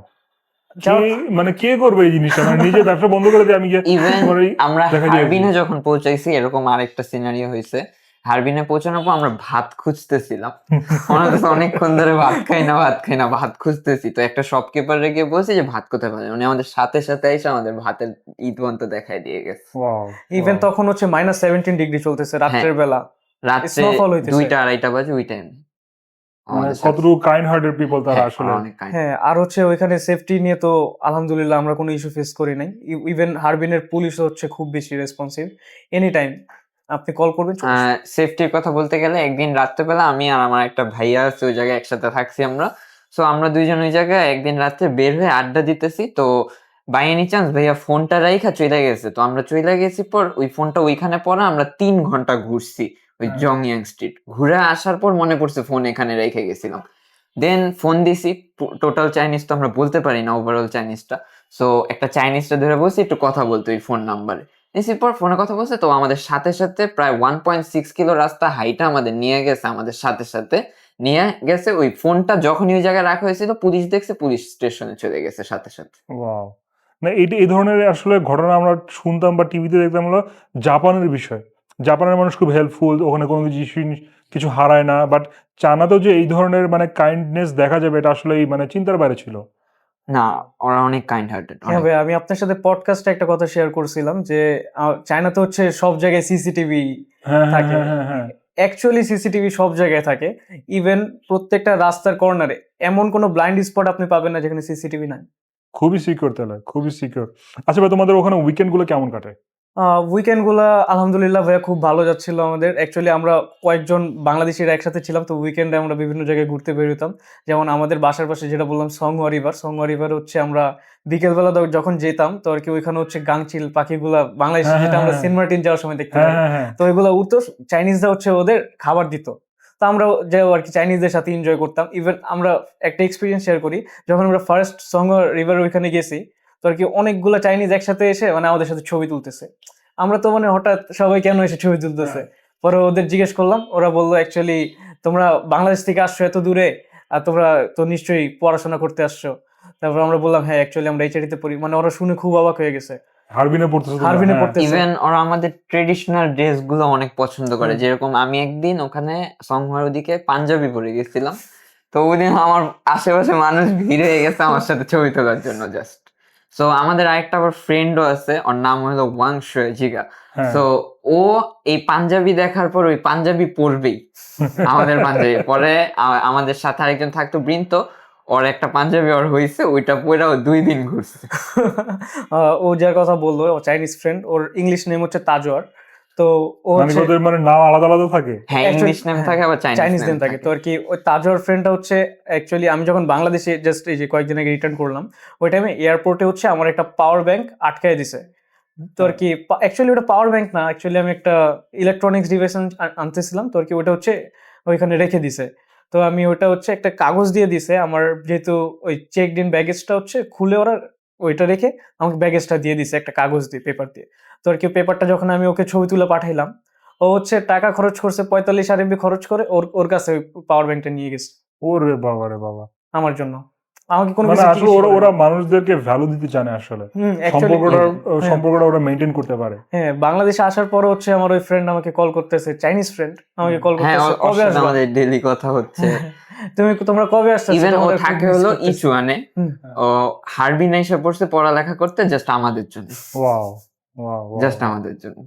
[SPEAKER 3] যাও-
[SPEAKER 1] মানে কে করবে এই জিনিসটা? মানে নিজের ব্যবসা বন্ধ করে দিয়ে আমি গিয়ে
[SPEAKER 2] ইভেন
[SPEAKER 1] তোমার এই
[SPEAKER 2] আমরা
[SPEAKER 1] দেখা দিয়ে আসি।
[SPEAKER 2] হারবিনে যখন পৌঁছাইছি এরকম আরেকটা সিনারিও হয়েছে। হারবিনে পৌঁছানোর পর আমরা ভাত খুঁজতেছিলাম। মনে হচ্ছে অনেকক্ষণ ধরে ভাত খাই না ভাত খুঁজতেছি। তো একটা শপকিপার রেখে বলছি যে ভাত কোথায় পাওয়া যায়, উনি আমাদের সাথে এসে আমাদের ভাতের ঈদ পর্যন্ত দেখাই দিয়ে গেছে।
[SPEAKER 1] ওয়াও!
[SPEAKER 3] ইভেন তখন হচ্ছে -17 ডিগ্রি চলতেছে রাত্রের বেলা,
[SPEAKER 2] রাত্রে
[SPEAKER 3] স্নোফল হইতেছে।
[SPEAKER 2] 2টা-2:30 বাজে ওই টাইম
[SPEAKER 1] মানে কতটুকু কাইন্ড হার্টেড পিপল তারা আসলে।
[SPEAKER 2] অনেক kind।
[SPEAKER 3] হ্যাঁ, আর হচ্ছে ওইখানে সেফটি নিয়ে তো আলহামদুলিল্লাহ আমরা কোনো ইস্যু ফেস করি নাই। ইভেন হারবিনের পুলিশও হচ্ছে খুব বেশি রেসপন্সিভ এনি টাইম। আপনি কল করবেন, চলে আসবেন।
[SPEAKER 2] সেফটির কথা বলতে গেলে একদিন রাত্রেবেলা আমি আর আমার একটা ভাইয়া আছে ওই জায়গায় একসাথে থাকছি আমরা। সো আমরা দুইজন ওই জায়গায় একদিন রাত্রে বের হয়ে আড্ডা দিতেছি। তো বাই এনি চান্স ভাইয়া ফোনটা রাইখা চইলা গেছে। তো আমরা চইলা গেছি পর ওই ফোনটা ওইখানে পড়া আমরা 3 ঘন্টা ঘুরছি ওই জংইয়াং স্ট্রিট। ঘুরে আসার পর মনে পড়ছে ফোন এখানে রেখে গেছিলাম। দেন ফোন দিছি। টোটাল চাইনিজ তো আমরা বলতে পারি না, ওভারঅল চাইনিজটা। সো একটা চাইনিজটা ধরে বলছি একটু কথা বলতে ওই ফোন নাম্বারে। এসির পর ফোনে কথা বলছে। তো আমাদের সাথে সাথে প্রায় 1.6 কিলো রাস্তা হাইটা আমাদের নিয়ে গেছে, আমাদের সাথে সাথে নিয়ে গেছে। ওই ফোনটা যখনই ওই জায়গায় রাখা হয়েছিল পুলিশ দেখছে, পুলিশ স্টেশনে চলে গেছে সাথে সাথে।
[SPEAKER 1] ওয়াও! না এই ধরনের আসলে ঘটনা আমরা শুনতাম বা টিভিতে দেখতাম হলো জাপানের বিষয়। জাপানের মানুষ খুব হেল্পফুল, ওখানে কোনো কিছু হারায় না। বাট চায়নাতেও যে এই ধরনের মানে কাইন্ডনেস দেখা যাবে এটা আসলেই মানে চিন্তার বাইরে ছিল।
[SPEAKER 2] না, ওরা অনেক কাইন্ড হার্টেড।
[SPEAKER 3] হ্যাঁ ভাই, আমি আপনার সাথে পডকাস্টে একটা কথা শেয়ার করছিলাম যে চায়নাতে হচ্ছে সব জায়গায় সিসিটিভি
[SPEAKER 1] হ্যাঁ, হ্যাঁ,
[SPEAKER 3] থাকে।
[SPEAKER 1] হ্যাঁ, হ্যাঁ, হ্যাঁ।
[SPEAKER 3] অ্যাকচুয়ালি সিসিটিভি সব জায়গায় থাকে। ইভেন প্রত্যেকটা রাস্তার কর্নারে এমন কোনো ব্লাইন্ড স্পট আপনি পাবেন না যেখানে সিসিটিভি নাই।
[SPEAKER 1] খুবই সিকিউর তাহলে, খুবই সিকিউর। আচ্ছা ভাই, তোমাদের ওখানে উইকেন্ড গুলো কেমন কাটে?
[SPEAKER 3] উইকেন্ড গুলা আলহামদুলিল্লাহ ভাইয়া খুব ভালো যাচ্ছিল আমাদের। অ্যাকচুয়ালি আমরা কয়েকজন বাংলাদেশিরা একসাথে ছিলাম, তো উইকেন্ডে আমরা বিভিন্ন জায়গায় ঘুরতে বের হতাম। যেমন আমাদের বাসার পাশে যেটা বললাম সংহোয়া রিভার হচ্ছে আমরা বিকেলবেলা যখন যেতাম তো আর কি ওইখানে হচ্ছে গাংচিল পাখিগুলা বাংলাদেশে
[SPEAKER 1] হ্যাঁ,
[SPEAKER 3] যেটা
[SPEAKER 1] হ্যাঁ,
[SPEAKER 3] আমরা
[SPEAKER 1] হ্যাঁ।
[SPEAKER 3] সেন্ট মার্টিন যাওয়ার সময় দেখতে
[SPEAKER 1] হ্যাঁ,
[SPEAKER 3] পাই।
[SPEAKER 1] হ্যাঁ, হ্যাঁ।
[SPEAKER 3] তো ওইগুলা উঠতো, চাইনিজরা হচ্ছে ওদের খাবার দিত। তো আমরা যে আর কি চাইনিজদের সাথে এনজয় করতাম। ইভেন আমরা একটা এক্সপিরিয়েন্স শেয়ার করি, যখন আমরা ফার্স্ট সংহোয়া রিভার ওইখানে গেছি তো আর কি অনেকগুলা চাইনিজ একসাথে এসে মানে আমাদের সাথে ছবি তুলতেছে। আমরা তো মানে হঠাৎ সবাই কেন এসে ছবি তুলতেছে। পরে ওদের জিজ্ঞেস করলাম, ওরা বললো অ্যাকচুয়ালি তোমরা বাংলাদেশ থেকে আসছো এত দূরে, আর তোমরা তো নিশ্চয়ই পড়াশোনা করতে আসছো। তারপর আমরা বললাম হ্যাঁ অ্যাকচুয়ালি আমরা এইচআরটিতে পড়ি। মানে ওরা শুনে খুব অবাক হয়ে গেছে।
[SPEAKER 1] হারবিনে পড়তেছো তোমরা?
[SPEAKER 3] হারবিনে
[SPEAKER 1] হ্যাঁ।
[SPEAKER 3] পড়তেছে।
[SPEAKER 2] ইভেন ওরা আমাদের ট্রেডিশনাল ড্রেস গুলো অনেক পছন্দ করে।
[SPEAKER 3] হুম।
[SPEAKER 2] যেরকম আমি একদিন ওখানে সংহোয়ার ওদিকে পাঞ্জাবি পরে গেছিলাম। তো ওইদিন আমার আশেপাশে মানুষ ভিড় হয়ে গেছে আমার সাথে ছবি তোলার জন্য জাস্ট। সো আমাদের আরেকটা আবার ফ্রেন্ডও আছে, ওর নাম হলো ওয়াং জিগা।
[SPEAKER 1] হ্যাঁ।
[SPEAKER 2] সো ও এই পাঞ্জাবি দেখার পর ওই পাঞ্জাবি পরবেই, আমাদের পাঞ্জাবি পরে। আমাদের সাথে আরেকজন থাকতো বৃন্ত, ওর একটা পাঞ্জাবি ওর হয়েছে, ওইটা পরে ও 2 দিন ঘুরছে।
[SPEAKER 3] ও যার কথা বললো ও চাইনিজ ফ্রেন্ড, ওর ইংলিশ নেম হচ্ছে তাজওয়ার। তো ও
[SPEAKER 1] মানে
[SPEAKER 3] হচ্ছে
[SPEAKER 1] ওদের মানে নাম আলাদা আলাদা থাকে?
[SPEAKER 2] হ্যাঁ,
[SPEAKER 3] Actually,
[SPEAKER 2] ইংলিশ নেম
[SPEAKER 3] হ্যাঁ,
[SPEAKER 2] থাকে আবার
[SPEAKER 3] চাইনিজ
[SPEAKER 2] চাইনিজ
[SPEAKER 3] নেম থাকে। তো আর কি ওই তাজওয়ার ফ্রেন্ডটা হচ্ছে অ্যাকচুয়ালি আমি যখন বাংলাদেশে জাস্ট এই যে কয়েকদিন আগে রিটার্ন করলাম, ওই টাইমে এয়ারপোর্টে হচ্ছে আমার একটা পাওয়ার ব্যাংক আটকায় দিছে। তো আর কি অ্যাকচুয়ালি ওটা পাওয়ার ব্যাংক না, অ্যাকচুয়ালি আমি একটা ইলেকট্রনিক্স ডিভাইস আনতেছিলাম। তো আর কি ওটা হচ্ছে ওইখানে রেখে দিছে। তো আমি ওটা হচ্ছে একটা কাগজ দিয়ে দিছে আমার, যেহেতু ওই চেকড ইন ব্যাগেজটা হচ্ছে খুলে ওরা ওইটা রেখে আমাকে ব্যাগেজটা দিয়ে দিছে একটা কাগজ দিয়ে, পেপার দিয়ে। তো আর কি পেপারটা যখন আমি ওকে ছবি তুলে পাঠাইলাম, ও হচ্ছে টাকা খরচ করছে 45 আরএমবি খরচ করে ওর কাছে পাওয়ার ব্যাংকটা নিয়ে গেছে
[SPEAKER 1] ওরে বাবা রে বাবা!
[SPEAKER 3] আমার জন্য। আমাকে কোনো
[SPEAKER 1] মানে
[SPEAKER 3] কিছু
[SPEAKER 1] আসলে
[SPEAKER 3] জিজ্ঞেস
[SPEAKER 1] ওরা
[SPEAKER 3] করে
[SPEAKER 1] ওরা
[SPEAKER 3] না।
[SPEAKER 1] মানুষদেরকে ভ্যালু দিতে চায় না আসলে।
[SPEAKER 3] actually, হ্যাঁ।
[SPEAKER 1] সম্পর্কটা ওরা মেনটেন করতে পারে।
[SPEAKER 3] হ্যাঁ, বাংলাদেশে আসার পর হচ্ছে আমার ওই ফ্রেন্ড আমাকে কল করতেছে, চাইনিজ ফ্রেন্ড আমাকে কল
[SPEAKER 2] হ্যাঁ,
[SPEAKER 3] করতেছে,
[SPEAKER 2] ওর
[SPEAKER 3] কবে
[SPEAKER 2] সাথে
[SPEAKER 3] আসবা?
[SPEAKER 2] আমাদের ডেইলি কথা হচ্ছে।
[SPEAKER 3] তোমরা কবে আসতেছো?
[SPEAKER 2] ইভেন ও
[SPEAKER 3] তোমাদের খুব
[SPEAKER 2] থাকে
[SPEAKER 3] miss
[SPEAKER 2] হলো
[SPEAKER 3] করতেছি।
[SPEAKER 2] ইচুয়ানে,
[SPEAKER 3] হুম।
[SPEAKER 2] ও হারবিনে এসে পড়ছে পড়ালেখা করতে জাস্ট আমাদের জন্য,
[SPEAKER 1] ওয়াও! ওয়াও! ওয়াও!
[SPEAKER 2] জাস্ট আমাদের জন্য।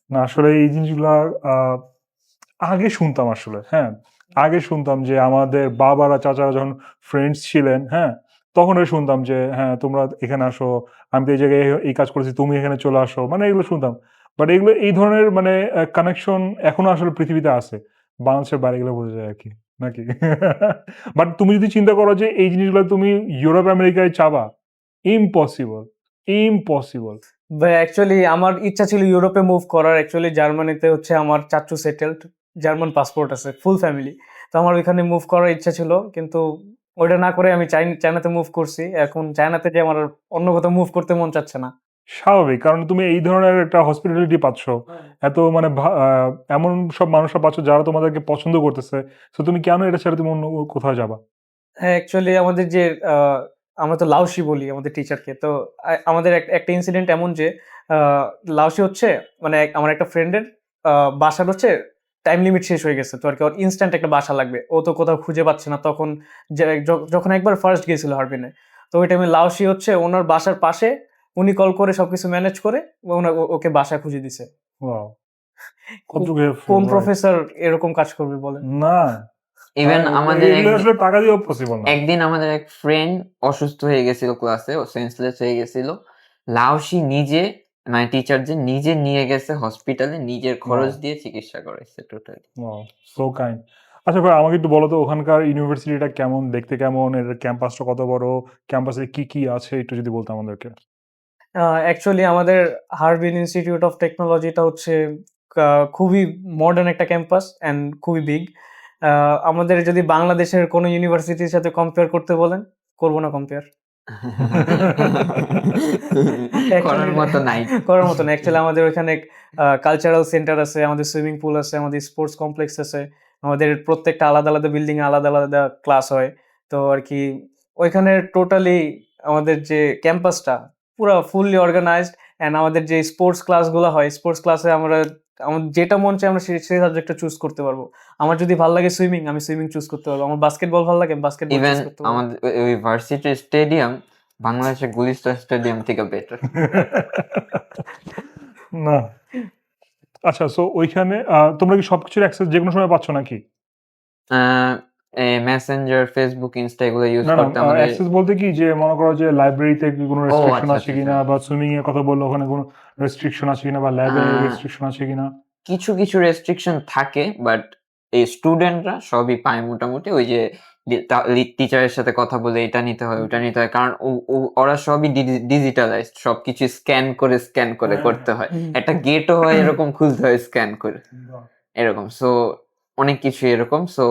[SPEAKER 1] না আসলে এই জিনিসগুলা আগে শুনতাম আসলে, হ্যাঁ? আগে শুনতাম যে আমাদের বাবারা, চাচারা যখন ফ্রেন্ডস ছিলেন, হ্যাঁ? তখন শুনতাম যে হ্যাঁ, তোমরা এখানে আসো, আমি তো এই জায়গায় এই কাজ করেছি, তুমি এখানে চলে আসো। মানে এগুলো শুনতাম। বাট এগুলো এই ধরনের মানে কানেকশন এখনো আসলে পৃথিবীতে আছে। বাংলাদেশের বাইরে গেলে বোঝা যায় আরকি, নাকি? বাট তুমি যদি চিন্তা করো যে এই জিনিসগুলো তুমি ইউরোপ, আমেরিকায় চাবা, ইম্পসিবল, ইম্পসিবল।
[SPEAKER 3] ভাই অ্যাকচুয়ালি আমার ইচ্ছা ছিল ইউরোপে মুভ করার। অ্যাকচুয়ালি জার্মানিতে হচ্ছে আমার চাচ্চু সেটেলড, জার্মান পাসপোর্ট আছে, ফুল ফ্যামিলি। তো আমার ওইখানে মুভ করার ইচ্ছা ছিল, কিন্তু ওইটা না করে আমি চায়নাতে মুভ করছি। এখন চায়নাতে যে আমার আর অন্য কোথাও মুভ করতে মন চাচ্ছে না।
[SPEAKER 1] স্বাভাবিক। কারণ তুমি এই ধরনের একটা হসপিটালিটি পাচ্ছ। এত মানে এমন সব মানুষরা পাচ্ছ যারা তোমাদেরকে পছন্দ করতেছে। সো তুমি কেন এটা ছেড়ে তুমি অন্য কোথাও যাবা?
[SPEAKER 3] হ্যাঁ, অ্যাকচুয়ালি আমাদের যে আমরা তো লাওসি বলি আমাদের টিচারকে। তো আমাদের একটা ইনসিডেন্ট এমন যে আ লাওসি হচ্ছে মানে আমার একটা ফ্রেন্ডের বাসার হচ্ছে টাইম লিমিট শেষ হয়ে গেছে। তো আরকি ওর ইনস্ট্যান্ট একটা বাসা লাগবে। ও তো কোথাও খুঁজে পাচ্ছে না। তখন যে যখন একবার ফার্স্ট গিয়েছিল হারবিনে। তো ওই টাইমে লাওসি হচ্ছে ওনার বাসার পাশে, উনি কল করে সবকিছু ম্যানেজ করে ওকে বাসা খুঁজে দিছে।
[SPEAKER 1] ওয়াও!
[SPEAKER 3] কো
[SPEAKER 1] কতটুকু হেল্পফুল
[SPEAKER 3] কোন
[SPEAKER 1] ভাই।
[SPEAKER 3] প্রফেসর এরকম কাজ করবে বলেন?
[SPEAKER 1] না।
[SPEAKER 2] ইভেন আমাদের
[SPEAKER 1] এগুলো আসলে টাকা দিয়েও পসিবল না।
[SPEAKER 2] একদিন আমাদের এক ফ্রেন্ড অসুস্থ হয়ে গেছিল ক্লাসে, ও সেন্সলেস হয়ে গেছিল। লাওসি নিজে মানে টিচার যে নিজে নিয়ে গেছে হসপিটালে, নিজের খরচ
[SPEAKER 1] Wow.
[SPEAKER 2] দিয়ে চিকিৎসা করাইছে টোটালি।
[SPEAKER 1] Wow, so kind. আচ্ছা ভাই, আমাকে একটু বলো তো ওখানকার ইউনিভার্সিটিটা কেমন, দেখতে কেমন, এর ক্যাম্পাসটা কত বড়, ক্যাম্পাসে কি কি আছে একটু যদি বলতে আমাদেরকে।
[SPEAKER 3] অ্যাকচুয়ালি আমাদের হারবিন ইনস্টিটিউট অফ টেকনোলজিটা হচ্ছে খুবই মডার্ন একটা ক্যাম্পাস অ্যান্ড খুবই বিগ। আমাদের যদি বাংলাদেশের কোনো ইউনিভার্সিটির সাথে কম্পেয়ার করতে বলেন, করবো না কম্পেয়ার।
[SPEAKER 2] করার মতো নাই।
[SPEAKER 3] করার মতো না। অ্যাকচুয়ালি আমাদের ওইখানে কালচারাল সেন্টার আছে, আমাদের সুইমিং পুল আছে, আমাদের স্পোর্টস কমপ্লেক্স আছে, আমাদের প্রত্যেকটা আলাদা আলাদা বিল্ডিং এ আলাদা আলাদা ক্লাস হয়। তো আর কি ওইখানে টোটালি আমাদের যে ক্যাম্পাসটা পুরো ফুললি অর্গানাইজড, অ্যান্ড আমাদের যে স্পোর্টস ক্লাসগুলো হয়, স্পোর্টস ক্লাসে আমরা যেটা মন চায় আমরা সেই সাবজেক্টটা চুজ করতে পারবো। আমার যদি ভালো লাগে সুইমিং, আমি সুইমিং চুজ করতে পারবো। আমার বাস্কেটবল ভালো লাগে, বাস্কেটবল
[SPEAKER 2] ইভেন
[SPEAKER 3] চুজ করতে পারবো।
[SPEAKER 2] আমাদের ওই ভার্সিটির স্টেডিয়াম বাংলাদেশের গুলিস্তান স্টেডিয়াম থেকে বেটার।
[SPEAKER 1] না, আচ্ছা, সো ওইখানে তোমরা কি সবকিছুর অ্যাক্সেস যে কোনো সময় পাচ্ছ নাকি?
[SPEAKER 2] মেসেঞ্জার, ফেসবুক, ইনস্টা এগুলো ইউজ
[SPEAKER 1] না,
[SPEAKER 2] করতে আমাদের।
[SPEAKER 1] অ্যাক্সেস বলতে কি যে মনে করো যে লাইব্রেরিতে কি কোনো রেস্ট্রিকশন
[SPEAKER 2] আচ্ছা,
[SPEAKER 1] আছে
[SPEAKER 2] আচ্ছা,
[SPEAKER 1] কিনা,
[SPEAKER 2] আচ্ছা।
[SPEAKER 1] বা সুইমিং এর কথা বললো ওখানে কোনো রেস্ট্রিকশন আছে কিনা, বা ল্যাবে
[SPEAKER 2] আহ,
[SPEAKER 1] রেস্ট্রিকশন আছে কিনা?
[SPEAKER 2] কিছু কিছু রেস্ট্রিকশন থাকে, বাট এই স্টুডেন্টরা সবই পায় মোটামুটি। ওই যে টিচারের সাথে কথা বলে এটা নিতে হয়, ওটা নিতে হয়, কারণ ওরা সবই ডিজিটালাইজড, সবকিছু স্ক্যান করে করতে হয়। একটা গেটও হয় এরকম খুলতে হয় স্ক্যান করে, এরকম। সো অনেক কিছু এরকম। সো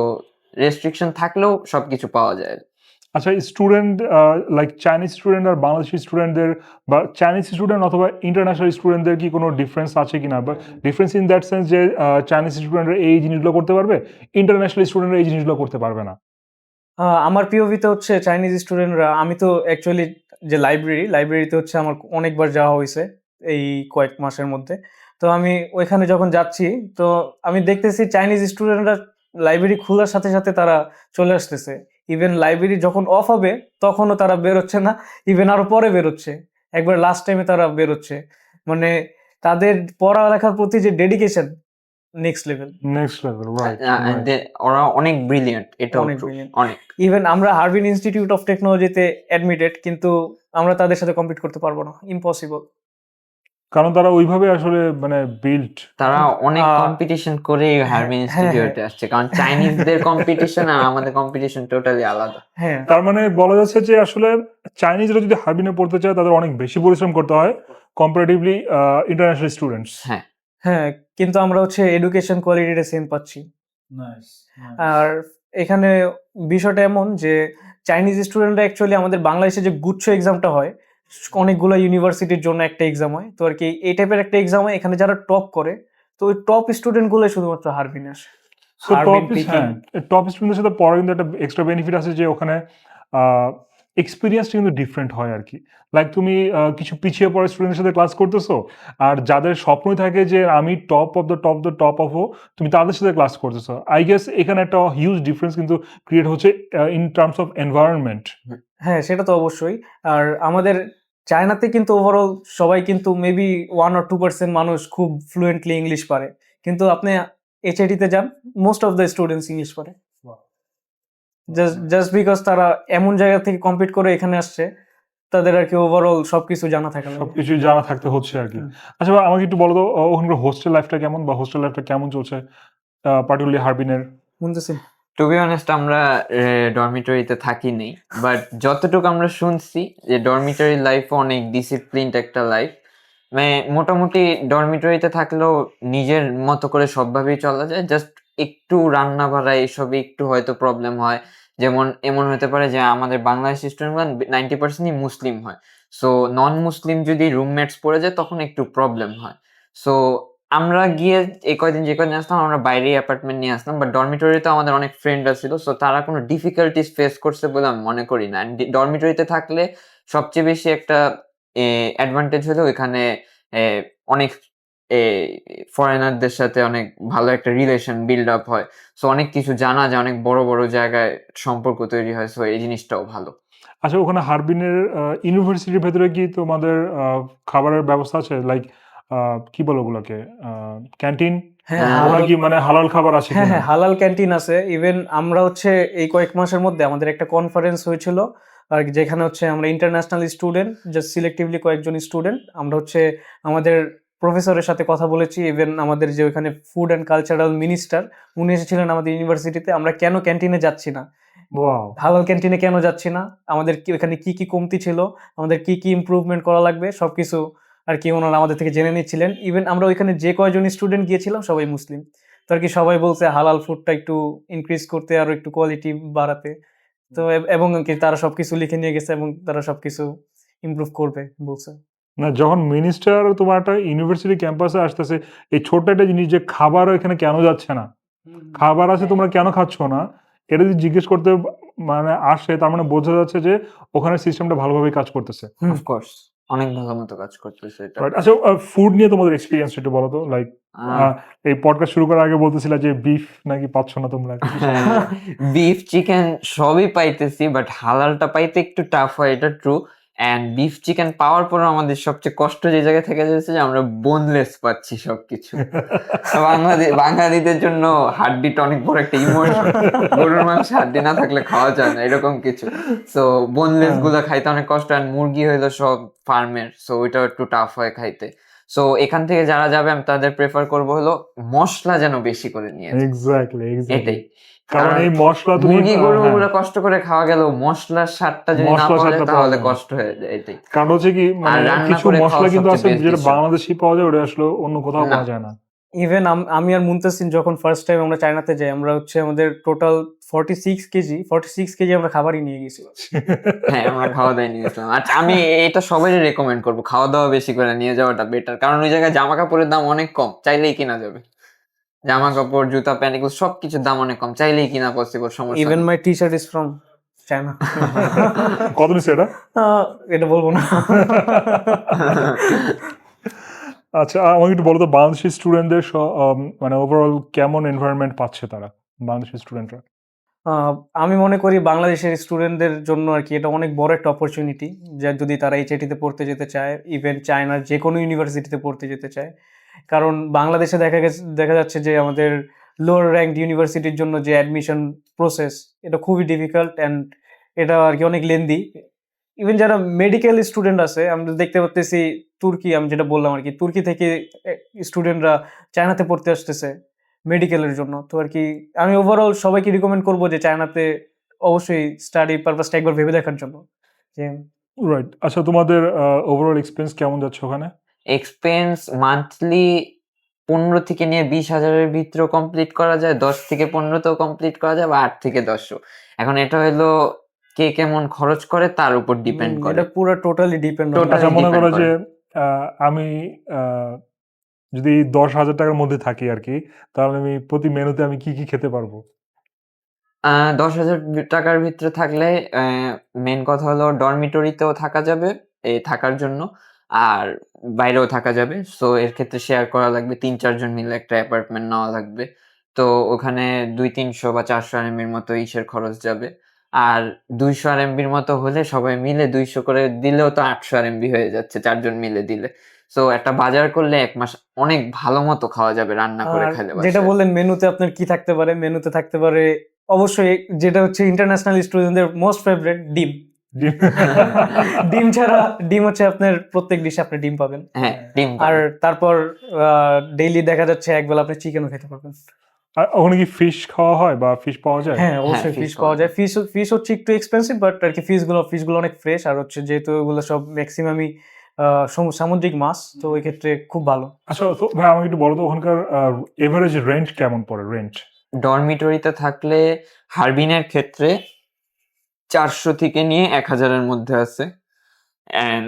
[SPEAKER 2] রেস্ট্রিকশন থাকলেও সবকিছু পাওয়া যায়।
[SPEAKER 1] আচ্ছা, স্টুডেন্ট লাইক চাইনিজ স্টুডেন্ট আর বাংলাদেশি স্টুডেন্টদের, বা চাইনিজ স্টুডেন্ট অথবা ইন্টারন্যাশনাল স্টুডেন্টদের কি কোনো ডিফারেন্স আছে কিনা, বা ডিফারেন্স ইন দ্যাট সেন্স যে চাইনিজ স্টুডেন্টরা এই জিনিসগুলো করতে পারবে, ইন্টারন্যাশনাল স্টুডেন্টরা এই জিনিসগুলো করতে পারবে না?
[SPEAKER 3] আমার পিওভিতে হচ্ছে চাইনিজ স্টুডেন্টরা, আমি তো অ্যাকচুয়ালি যে লাইব্রেরিতে হচ্ছে আমার অনেকবার যাওয়া হয়েছে এই কয়েক মাসের মধ্যে। তো আমি ওইখানে যখন যাচ্ছি, তো আমি দেখতেছি চাইনিজ স্টুডেন্টরা লাইব্রেরি খোলার সাথে সাথে তারা চলে আসতেছে। ইভেন লাইব্রেরি যখন অফ হবে তখনও তারা বেরোচ্ছে না, ইভেন আরো পরে বেরোচ্ছে, একবার লাস্ট টাইমে তারা বেরোচ্ছে। মানে তাদের পড়ালেখার প্রতি যে dedication, next level.
[SPEAKER 1] Next level, right.
[SPEAKER 2] ওরা অনেক ব্রিলিয়েন্ট, এটাও
[SPEAKER 3] অনেক
[SPEAKER 2] true,
[SPEAKER 3] brilliant.
[SPEAKER 2] অনেক।
[SPEAKER 3] ইভেন আমরা হারবিন ইনস্টিটিউট অফ টেকনোলজিতে অ্যাডমিটেড, কিন্তু আমরা তাদের সাথে কম্পিট করতে পারবো না, ইম্পসিবল।
[SPEAKER 1] কারণ তারা ওইভাবে আসলে মানে বিল্ড।
[SPEAKER 2] তারা অনেক
[SPEAKER 3] আহ,
[SPEAKER 2] কম্পিটিশন করে হারবিন
[SPEAKER 3] হ্যাঁ,
[SPEAKER 2] ইনস্টিটিউটে আসছে, কারণ চাইনিজদের কম্পিটিশন আর আমাদের কম্পিটিশন টোটালি আলাদা।
[SPEAKER 3] হ্যাঁ
[SPEAKER 1] তার মানে বলা যাচ্ছে যে আসলে চাইনিজরা যদি হারবিনে পড়তে চায় তাদের অনেক বেশি পরিশ্রম করতে হয় কম্পারেটিভলি ইন্টারন্যাশনাল স্টুডেন্টস।
[SPEAKER 2] হ্যাঁ,
[SPEAKER 3] হ্যাঁ, কিন্তু আমরা হচ্ছে এডুকেশন কোয়ালিটিটা সেম পাচ্ছি। আর এখানে বিষয়টা এমন যে চাইনিজ স্টুডেন্টরা অ্যাকচুয়ালি আমাদের বাংলাদেশে যে গুচ্ছ এক্সামটা হয়, অনেকগুলো ইউনিভার্সিটির জন্য একটা এক্সাম হয়, তো আর কি এই টাইপের একটা এক্সাম হয়, এখানে যারা টপ করে, তো ওই টপ স্টুডেন্ট গুলো শুধুমাত্র হারবিনে আসে।
[SPEAKER 1] সো টপ স্টুডেন্টদের সাথে পড়ার কিন্তু একটা এক্সট্রা বেনিফিট আছে যে ওখানে এক্সপিরিয়েন্সটা কিন্তু ডিফারেন্ট হয় আর কি। লাইক তুমি কিছু পিছিয়ে পড়া স্টুডেন্টের সাথে ক্লাস করতেছো, আর যাদের স্বপ্নই থাকে যে আমি top of the top of, তুমি তাদের সাথে ক্লাস করতেছো। আই গেস এখানে একটা হিউজ ডিফারেন্স কিন্তু ক্রিয়েট হচ্ছে ইন টার্মস অফ এনভায়রনমেন্ট।
[SPEAKER 3] হ্যাঁ, সেটা তো অবশ্যই। আর আমাদের চায়নাতে কিন্তু ওভারঅল সবাই কিন্তু মেবি 1 or 2% মানুষ খুব ফ্লুয়েন্টলি ইংলিশ পারে, কিন্তু আপনি এইচআইটিতে যান, most of the students English পারে। জাস্ট বিকজ তারা এমন জায়গা থেকে কম্পিট করে এখানে আসছে, তাদের আর কি ওভারঅল সবকিছু জানা থাকে না।
[SPEAKER 1] সবকিছু জানা থাকতে হচ্ছে আর কি। আচ্ছা ভাই, আমাকে একটু বলো তো ওখানকার হোস্টেল লাইফটা কেমন, বা হোস্টেল লাইফটা কেমন চলছে পার্টিকুলারলি হারবিনের?
[SPEAKER 3] শুনতেছি।
[SPEAKER 2] টু বি অনেস্ট আমরা ডরমিটরিতে থাকি নেই, বাট যতটুকু আমরা শুনছি যে ডরমিটরি লাইফ অনেক ডিসিপ্লিনড একটা লাইফ। মানে মোটামুটি ডরমিটরিতে থাকলেও নিজের মতো করে সবভাবেই চলা যায়, জাস্ট একটু রান্না বাড়া এসবে একটু হয়তো প্রবলেম হয়। যেমন এমন হতে পারে যে আমাদের বাংলাদেশি স্টুডেন্টগুলো 90%ই মুসলিম হয়, সো নন মুসলিম যদি রুমমেটস পড়ে যায় তখন একটু প্রবলেম হয়। সো আমরা গিয়ে এই কয়দিন যে কয়দিন আসলাম আমরা বাইরে অ্যাপার্টমেন্ট নিয়ে আসলাম, বাট ডরমিটরিতে আমাদের অনেক ফ্রেন্ডরা ছিল, সো তারা কোনো ডিফিকাল্টিস ফেস করছে বলে আমি মনে করি না। ডরমিটরিতে থাকলে সবচেয়ে বেশি একটা অ্যাডভান্টেজ হলো এখানে অনেক ফরেনারদের সাথে অনেক ভালো একটা রিলেশন বিল্ড আপ হয়, সো অনেক কিছু জানা যায়, অনেক বড় বড় জায়গায় সম্পর্ক তৈরি হয়, সো এই জিনিসটাও ভালো।
[SPEAKER 1] আচ্ছা, ওখানে হারবিনের ইউনিভার্সিটির ভেতরে কি তোমাদের খাবারের ব্যবস্থা আছে? লাইক কি বলো ওগুলোকে, ক্যান্টিন?
[SPEAKER 3] হ্যাঁ,
[SPEAKER 1] ওখানে কি মানে হালাল খাবার আছে
[SPEAKER 3] হ্যাঁ,
[SPEAKER 1] কিনা?
[SPEAKER 3] হ্যাঁ, হালাল ক্যান্টিন আছে। ইভেন আমরা হচ্ছে এই কয়েক মাসের মধ্যে আমাদের একটা কনফারেন্স হয়েছিল আর কি, যেখানে হচ্ছে আমরা ইন্টারন্যাশনাল স্টুডেন্ট, জাস্ট সিলেক্টিভলি কয়েকজন স্টুডেন্ট আমরা হচ্ছে আমাদের প্রফেসরের সাথে কথা বলেছি। ইভেন আমাদের যে ওখানে ফুড অ্যান্ড কালচারাল মিনিস্টার, উনি এসেছিলেন আমাদের ইউনিভার্সিটিতে। আমরা কেন ক্যান্টিনে যাচ্ছি না,
[SPEAKER 1] ওয়াও,
[SPEAKER 3] হালাল ক্যান্টিনে কেন যাচ্ছি না, আমাদের কি ওখানে কি কি কমতি ছিল, আমাদের কি কি ইমপ্রুভমেন্ট করা লাগবে, সবকিছু আর কি ওনারা আমাদের থেকে জেনে নিচ্ছিলেন। ইভেন আমরা ওইখানে যে কয়জন স্টুডেন্ট গিয়েছিলাম সবাই মুসলিম, তো আর কি সবাই বলছে হালাল ফুডটা একটু ইনক্রিজ করতে, আরো একটু কোয়ালিটি বাড়াতে। তো এবং কি তারা সবকিছু লিখে নিয়ে গেছে এবং তারা সবকিছু ইমপ্রুভ করবে বলছে।
[SPEAKER 1] না যখন মিনিস্টার তোমার একটা ইউনিভার্সিটি ক্যাম্পাসে আসতেছে, এই ছোট্ট একটা জিনিস যে খাবার এখানে কেন যাচ্ছে না, খাবার আছে তোমরা কেন খাচ্ছ না, এটা যদি জিজ্ঞেস করতে মানে আসে, তার মানে বোঝা যাচ্ছে যে ওখানে সিস্টেমটা ভালোভাবে কাজ করতেছে।
[SPEAKER 2] অফকোর্স অনেক ভালো মতো কাজ করতেছে এটা।
[SPEAKER 1] Right. আচ্ছা, ফুড নিয়ে তোমাদের এক্সপিরিয়েন্স একটু বলো তো। লাইক এই পডকাস্ট শুরু করার আগে বলতেছিলা যে বিফ নাকি পাচ্ছ না তোমরা।
[SPEAKER 2] বিফ চিকেন সবই পাইতেছি, বাট হালালটা পাইতে একটু টাফ হয়, এটা ট্রু। অ্যান্ড বিফ চিকেন পাওয়ার পর আমাদের সবচেয়ে কষ্ট যে জায়গায় থেকে যাচ্ছে যে আমরা বোনলেস পাচ্ছি সবকিছু। বাঙালিদের জন্য হাড্ডিটা অনেক বড় একটা ইমোশন। গরুর মাংস হাড্ডি না থাকলে খাওয়া যায় না, এরকম কিছু। সো বোনলেস গুলো খাইতে অনেক কষ্ট। অ্যান্ড মুরগি হইলো সব ফার্মের, সো ওইটাও একটু টাফ হয় খাইতে। সো এখান থেকে যারা যাবে আমি তাদের প্রেফার করবো হলো মশলা যেন বেশি করে নিয়ে যায়।
[SPEAKER 1] এক্স্যাক্টলি,
[SPEAKER 2] এটাই।
[SPEAKER 1] কারণ এই মশলা তুমি
[SPEAKER 2] মুরগি গরুগুলো কষ্ট করে খাওয়া গেল, মশলার স্বাদটা যদি না পাওয়া যায় তাহলে কষ্ট হয়ে যায়। এটাই
[SPEAKER 1] কারণ হচ্ছে কি, মানে
[SPEAKER 2] রান্না
[SPEAKER 1] কিছু
[SPEAKER 2] করে
[SPEAKER 1] মশলা
[SPEAKER 2] খাওয়া
[SPEAKER 1] কিন্তু আছে
[SPEAKER 2] সবচেয়ে
[SPEAKER 1] যেটা
[SPEAKER 2] best
[SPEAKER 1] বাংলাদেশি পাওয়া যায়, ওটা আসলে অন্য কোথাও
[SPEAKER 2] না।
[SPEAKER 1] পাওয়া যায় না।
[SPEAKER 3] ইভেন আমি আর মুনতাসিন যখন ফার্স্ট টাইম আমরা চায়নাতে যাই, আমরা হচ্ছে আমাদের টোটাল 46 কেজি আমরা খাবারই নিয়ে গেছিলাম।
[SPEAKER 2] হ্যাঁ, আমরা খাওয়া দাওয়া নিয়ে গেছিলাম। আচ্ছা, আমি এটা সবাইকে রেকমেন্ড করবো, খাওয়া দাওয়া বেশি করে নিয়ে যাওয়াটা বেটার। কারণ ওই জায়গায় জামা কাপড়ের দাম অনেক কম, চাইলেই কিনা যাবে। জামা কাপড়, জুতা, প্যান্ট, এগুলো সবকিছুর দাম অনেক কম, চাইলেই কিনা পসিবল, সমস্যা
[SPEAKER 3] ইভেন
[SPEAKER 2] নেই।
[SPEAKER 3] My T shirt is from China.
[SPEAKER 1] কত নিচ্ছে এটা?
[SPEAKER 3] এটা বলবো না।
[SPEAKER 1] আচ্ছা, আমাকে একটু বলো তো, বাংলাদেশি স্টুডেন্টদের মানে ওভারঅল কেমন এনভায়রনমেন্ট পাচ্ছে তারা, বাংলাদেশি স্টুডেন্টরা?
[SPEAKER 3] আমি মনে করি বাংলাদেশের স্টুডেন্টদের জন্য আর কি এটা অনেক বড় একটা অপরচুনিটি, যা যদি তারা এইচআইটিতে পড়তে যেতে চায়, ইভেন চায়নার যে কোনো ইউনিভার্সিটিতে পড়তে যেতে চায়। কারণ বাংলাদেশে দেখা যাচ্ছে যে আমাদের লোয়ার র্যাঙ্কড ইউনিভার্সিটির জন্য যে অ্যাডমিশন প্রসেস, এটা খুবই ডিফিকাল্ট অ্যান্ড এটা আর কি অনেক লেন্দি। ইভেন যারা মেডিকেল স্টুডেন্ট আছে, আমরা দেখতে পাচ্তেছি তুর্কি, আমি যেটা বললাম আর কি, তুর্কি থেকে স্টুডেন্টরা চায়নাতে পড়তে আসতেছে মেডিকেলের জন্য। তো আর কি আমি ওভারঅল সবাইকে রিকমেন্ড করবো যে চায়নাতে অবশ্যই স্টাডি পারপাসটা একবার ভেবে দেখার জন্য। যে
[SPEAKER 1] রাইট। আচ্ছা, তোমাদের ওভারঅল এক্সপেরিয়েন্স কেমন যাচ্ছে ওখানে?
[SPEAKER 2] এক্সপেন্স মান্থলি 15 থেকে নিয়ে 20,000-এর ভিতরেও কমপ্লিট করা যায়, 10 থেকে 15তেও কমপ্লিট করা যায়, বা 8 থেকে 10ও। এখন এটা হলো কে কেমন খরচ করে তার উপর ডিপেন্ড করে।
[SPEAKER 3] এটা পুরো টোটালি ডিপেন্ড।
[SPEAKER 1] আচ্ছা, মনে
[SPEAKER 2] depend
[SPEAKER 1] করো
[SPEAKER 2] করে।
[SPEAKER 1] যে আমি যদি 10,000 টাকার মধ্যে থাকি আর কি, তাহলে আমি প্রতি মেনুতে আমি কি কি খেতে পারবো?
[SPEAKER 2] 10,000 টাকার ভিতরে থাকলে মেন কথা হলো ডরমিটরিতেও থাকা যাবে থাকার জন্য, আর বাইরেও থাকা যাবে। সো এর ক্ষেত্রে শেয়ার করা লাগবে, 3-4 জন মিলে একটা অ্যাপার্টমেন্ট নেওয়া লাগবে। তো ওখানে 200-300 বা 400 আরএমবির মতো ইসের খরচ যাবে। আর 200 আরএমবির মতো হলে সবাই মিলে 200 করে দিলেও তো 800 আরএমবি হয়ে যাচ্ছে 4 জন মিলে দিলে। সো একটা বাজার করলে 1 মাস অনেক ভালো মতো খাওয়া যাবে রান্না করে
[SPEAKER 3] আর
[SPEAKER 2] খেলে
[SPEAKER 3] যেটা
[SPEAKER 2] বাসায়।
[SPEAKER 3] বললেন মেনুতে আপনার কি থাকতে পারে, মেনুতে থাকতে পারে অবশ্যই যেটা হচ্ছে ইন্টারন্যাশনাল স্টুডেন্টদের মোস্ট ফেভারিট, ডিম। ডিম হচ্ছে আপনার প্রত্যেক ডিশে আপনি ডিম পাবেন।
[SPEAKER 2] হ্যাঁ, ডিম
[SPEAKER 3] আর
[SPEAKER 2] পাবেন।
[SPEAKER 3] তারপর ডেইলি দেখা যাচ্ছে একবেলা আপনি চিকেনও খেতে পারবেন।
[SPEAKER 1] আর ওখানে কি ফিশ খাওয়া হয় বা ফিশ পাওয়া যায়?
[SPEAKER 3] হ্যাঁ, অবশ্যই
[SPEAKER 2] fish
[SPEAKER 3] ফিশ
[SPEAKER 2] পাওয়া
[SPEAKER 3] পাওয়া যায়। ফিশ হচ্ছে একটু এক্সপেন্সিভ, বাট আর কি ফিশগুলো অনেক ফ্রেশ, আর হচ্ছে যেহেতু ওগুলো সব ম্যাক্সিমামই সামুদ্রিক মাছ, তো ওই ক্ষেত্রে খুব ভালো।
[SPEAKER 1] আচ্ছা, তো ভাই আমাকে একটু বলো তো, ওখানকার এভারেজ রেন্ট কেমন পড়ে, রেন্ট?
[SPEAKER 2] ডরমিটরিতে থাকলে হারবিনের ক্ষেত্রে 400 থেকে নিয়ে 1,000-এর মধ্যে আছে। অ্যান্ড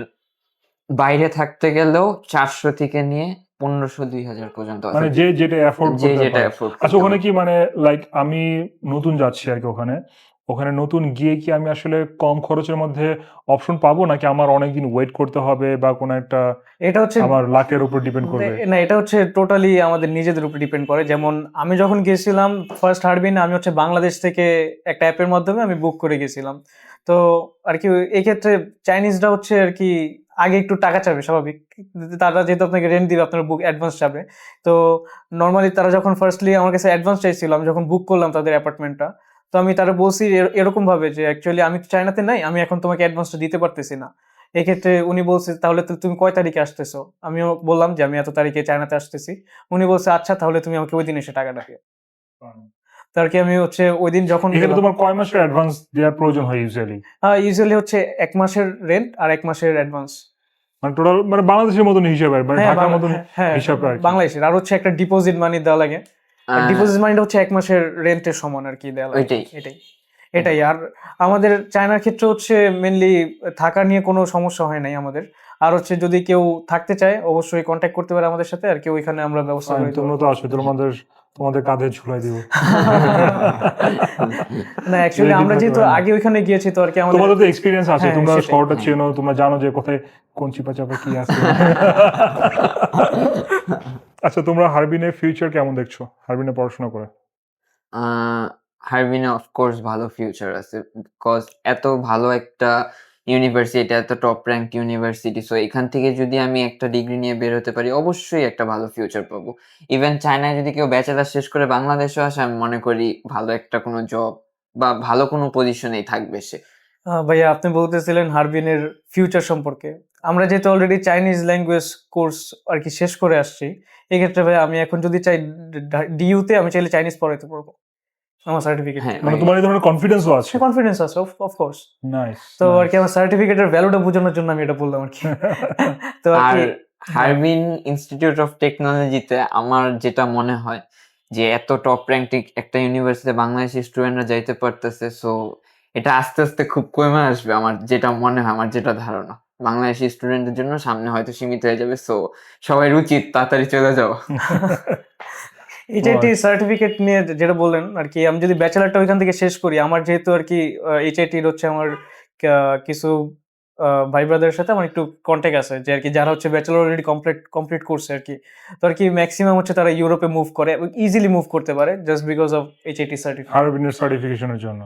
[SPEAKER 2] বাইরে থাকতে গেলেও 400 থেকে নিয়ে 1500-2000 পর্যন্ত আছে,
[SPEAKER 1] মানে যে যেটা অ্যাফোর্ড
[SPEAKER 2] যে
[SPEAKER 1] করতে
[SPEAKER 2] যেটা
[SPEAKER 1] পারে।
[SPEAKER 2] অ্যাফোর্ড
[SPEAKER 1] আচ্ছা, ওখানে কি মানে লাইক আমি নতুন যাচ্ছি আর কি, ওখানে নতুন গিয়ে কি আমি আসলে কম খরচের মধ্যে অপশন পাবো, নাকি আমার অনেকদিন ওয়েট করতে হবে, বা কোনো একটা
[SPEAKER 3] এটা হচ্ছে
[SPEAKER 1] আমার লাকের উপর ডিপেন্ড করবে?
[SPEAKER 3] না, এটা হচ্ছে টোটালি আমাদের নিজেদের উপর ডিপেন্ড করে। যেমন আমি যখন গেছিলাম ফার্স্ট হারবিনে, আমি হচ্ছে বাংলাদেশ থেকে একটা অ্যাপের মাধ্যমে আমি বুক করে গেছিলাম। তো আর কি এই ক্ষেত্রে চাইনিজরা হচ্ছে আর কি আগে একটু টাকা চাবে, স্বাভাবিক। তারা যেহেতু আপনাকে রেন্ট দিবে, আপনার বুক অ্যাডভান্স চাবে। তো নর্মালি তারা যখন ফার্স্টলি আমার কাছে অ্যাডভান্স চাইছিল, আমি যখন বুক করলাম তাদের অ্যাপার্টমেন্টটা, তো আমি তারা বলছি এরকম ভাবে যে অ্যাকচুয়ালি আমি তো চায়নাতে নাই, আমি এখন তোমাকে অ্যাডভান্সটা দিতে পারতেছি না। এক্ষেত্রে উনি বলছে তাহলে তো তুমি কয় তারিখে আসতেছো? আমিও বললাম যে আমি এত তারিখে চায়নাতে আসতেছি। উনি বলছে আচ্ছা তাহলে তুমি আমাকে ওই দিন এসে টাকাটা দিও। তার কি আমি হচ্ছে ওই দিন যখন
[SPEAKER 1] এখানে
[SPEAKER 3] গেলাম,
[SPEAKER 1] তোমার কয় মাসের অ্যাডভান্স দেওয়ার প্রয়োজন হয় ইউজুয়ালি?
[SPEAKER 3] ইউজুয়ালি হচ্ছে 1 মাসের রেন্ট আর 1 মাসের অ্যাডভান্স।
[SPEAKER 1] মানে টোটাল মানে বাংলাদেশের মতন হিসাবে, মানে
[SPEAKER 3] হ্যাঁ
[SPEAKER 1] ঢাকার মতন
[SPEAKER 3] হ্যাঁ
[SPEAKER 1] হিসাবে আর কি।
[SPEAKER 3] বাংলাদেশের। আর হচ্ছে একটা ডিপোজিট মানি দেওয়া লাগে। ডিপোজিট মানিটা হচ্ছে 1 মাসের রেন্টের সমান আর কি দেওয়া লাগে।
[SPEAKER 2] ওইটাই।
[SPEAKER 3] এটাই। আর আমাদের চায়নার ক্ষেত্রে হচ্ছে মেনলি থাকা নিয়ে কোনো সমস্যা হয় নাই আমাদের। আর হচ্ছে যদি কেউ থাকতে চায় অবশ্যই কন্ট্যাক্ট করতে পারে আমাদের সাথে, আর কেউ ওইখানে আমরা ব্যবস্থা করে দিতে
[SPEAKER 1] তোমরা
[SPEAKER 3] পারবো।
[SPEAKER 1] তো আসো, তোমাদের কাঁধে ঝুলাই দিব।
[SPEAKER 3] না অ্যাকচুয়ালি
[SPEAKER 1] Ready
[SPEAKER 3] আমরা
[SPEAKER 1] থাকতে
[SPEAKER 3] যেহেতু
[SPEAKER 1] পারে না।
[SPEAKER 3] আগে ওইখানে গিয়েছি তো আর কি আমাদের
[SPEAKER 1] তোমাদের তো এক্সপিরিয়েন্স আছে,
[SPEAKER 3] হ্যাঁ,
[SPEAKER 1] তোমরা
[SPEAKER 3] সেটাই।
[SPEAKER 1] শহরটা চেনো, তোমরা জানো যে কোথায় কোন চিপা চাপা কি আছে। আচ্ছা, তোমরা হারবিনের ফিউচার কেমন দেখছো, হারবিনে পড়াশোনা করে?
[SPEAKER 2] হারবিনে অফকোর্স ভালো ফিউচার আছে, বিকজ এত ভালো একটা ইউনিভার্সিটি, এত টপ র্যাঙ্ক ইউনিভার্সিটি, সো এখান থেকে যদি আমি একটা ডিগ্রি নিয়ে বের হতে পারি অবশ্যই একটা ভালো ফিউচার পাবো। ইভেন চায়নায় যদি কেউ ব্যাচেলার শেষ করে বাংলাদেশে আসে, আমি মনে করি ভালো একটা কোনো জব বা ভালো কোনো পজিশনেই থাকবে সে।
[SPEAKER 3] ভাইয়া আপনি বলতেছিলেন হারবিনের ফিউচার সম্পর্কে। আমরা যেহেতু অলরেডি চাইনিজ ল্যাঙ্গুয়েজ কোর্স আর কি শেষ করে আসছি, এক্ষেত্রে ভাই আমি এখন যদি চাই ডিইউতে আমি চাইলে চাইনিজ পড়াইতে পারবো আমার সার্টিফিকেট।
[SPEAKER 2] হ্যাঁ,
[SPEAKER 1] মানে তোমার এই ধরনের কনফিডেন্সও আছে?
[SPEAKER 3] কনফিডেন্স আছে অফকোর্স।
[SPEAKER 1] নাইস।
[SPEAKER 3] তো আর কি আমার সার্টিফিকেটের ভ্যালুটা বোঝানোর জন্য আমি এটা বললাম আর কি। তো আর
[SPEAKER 2] আর
[SPEAKER 3] কি
[SPEAKER 2] হারবিন ইনস্টিটিউট অফ টেকনোলজিতে আমার যেটা মনে হয় যে এত টপ র্যাঙ্ক একটা ইউনিভার্সিটিতে বাংলাদেশি স্টুডেন্টরা যাইতে পারতেছে, সো এটা আস্তে আস্তে খুব কমে আসবে। আমার যেটা মনে হয়, আমার যেটা ধারণা, বাংলাদেশি স্টুডেন্টের জন্য সামনে হয়তো সীমিত হয়ে যাবে, সো সবাই উচিত তাড়াতাড়ি চলে যাওয়া।
[SPEAKER 3] এইচআইটি সার্টিফিকেট নিয়ে যেটা বললেন আর কি, আমি যদি ব্যাচেলারটা ওইখান থেকে শেষ করি, আমার যেহেতু আর কি এইচআইটির হচ্ছে আমার কিছু ভাই ব্রাদারের সাথে আমার একটু কন্ট্যাক্ট আছে যে আর কি যারা হচ্ছে ব্যাচেলর অলরেডি কমপ্লিট করছে আর কি। তো আর কি ম্যাক্সিমাম হচ্ছে তারা ইউরোপে মুভ করে, ইজিলি মুভ করতে পারে just because of HIT certificate.
[SPEAKER 1] হারবিনের সার্টিফিকেশনের জন্য।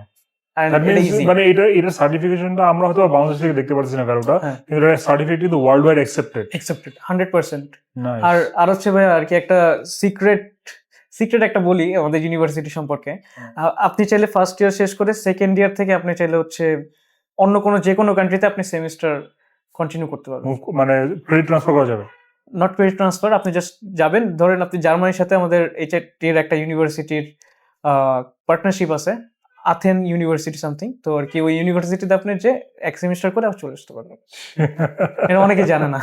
[SPEAKER 3] And
[SPEAKER 1] That
[SPEAKER 3] এটা
[SPEAKER 1] means
[SPEAKER 3] easy।
[SPEAKER 1] মানে এটা সার্টিফিকেশনটা আমরা হয়তো বাংলাদেশ থেকে দেখতে পাচ্ছি না কারোটা,
[SPEAKER 3] হ্যাঁ।
[SPEAKER 1] কিন্তু এটা সার্টিফিকেট কিন্তু ওয়ার্ল্ড ওয়াইড অ্যাকসেপ্টেড।
[SPEAKER 3] 100%।
[SPEAKER 1] নাইস।
[SPEAKER 3] আর হচ্ছে ভাই আর কি একটা সিক্রেট একটা বলি আমাদের ইউনিভার্সিটি সম্পর্কে। আপনি চাইলে ফার্স্ট ইয়ার শেষ করে সেকেন্ড ইয়ার থেকে আপনি চাইলে হচ্ছে অন্য কোনো যে কোনো কান্ট্রিতে আপনি সেমিস্টার কন্টিনিউ করতে পারবেন।
[SPEAKER 1] মানে ক্রেডিট ট্রান্সফার করা যাবে?
[SPEAKER 3] নট ক্রেডিট ট্রান্সফার, আপনি জাস্ট যাবেন, ধরেন আপনি জার্মানির সাথে আমাদের এইচআইটির একটা ইউনিভার্সিটির পার্টনারশিপ আছে, আথেন ইউনিভার্সিটি সামথিং। তো আর কি ওই ইউনিভার্সিটিতে আপনি যে এক সেমিস্টার করে আবার চলে আসতে পারবেন। এটা অনেকে জানে না।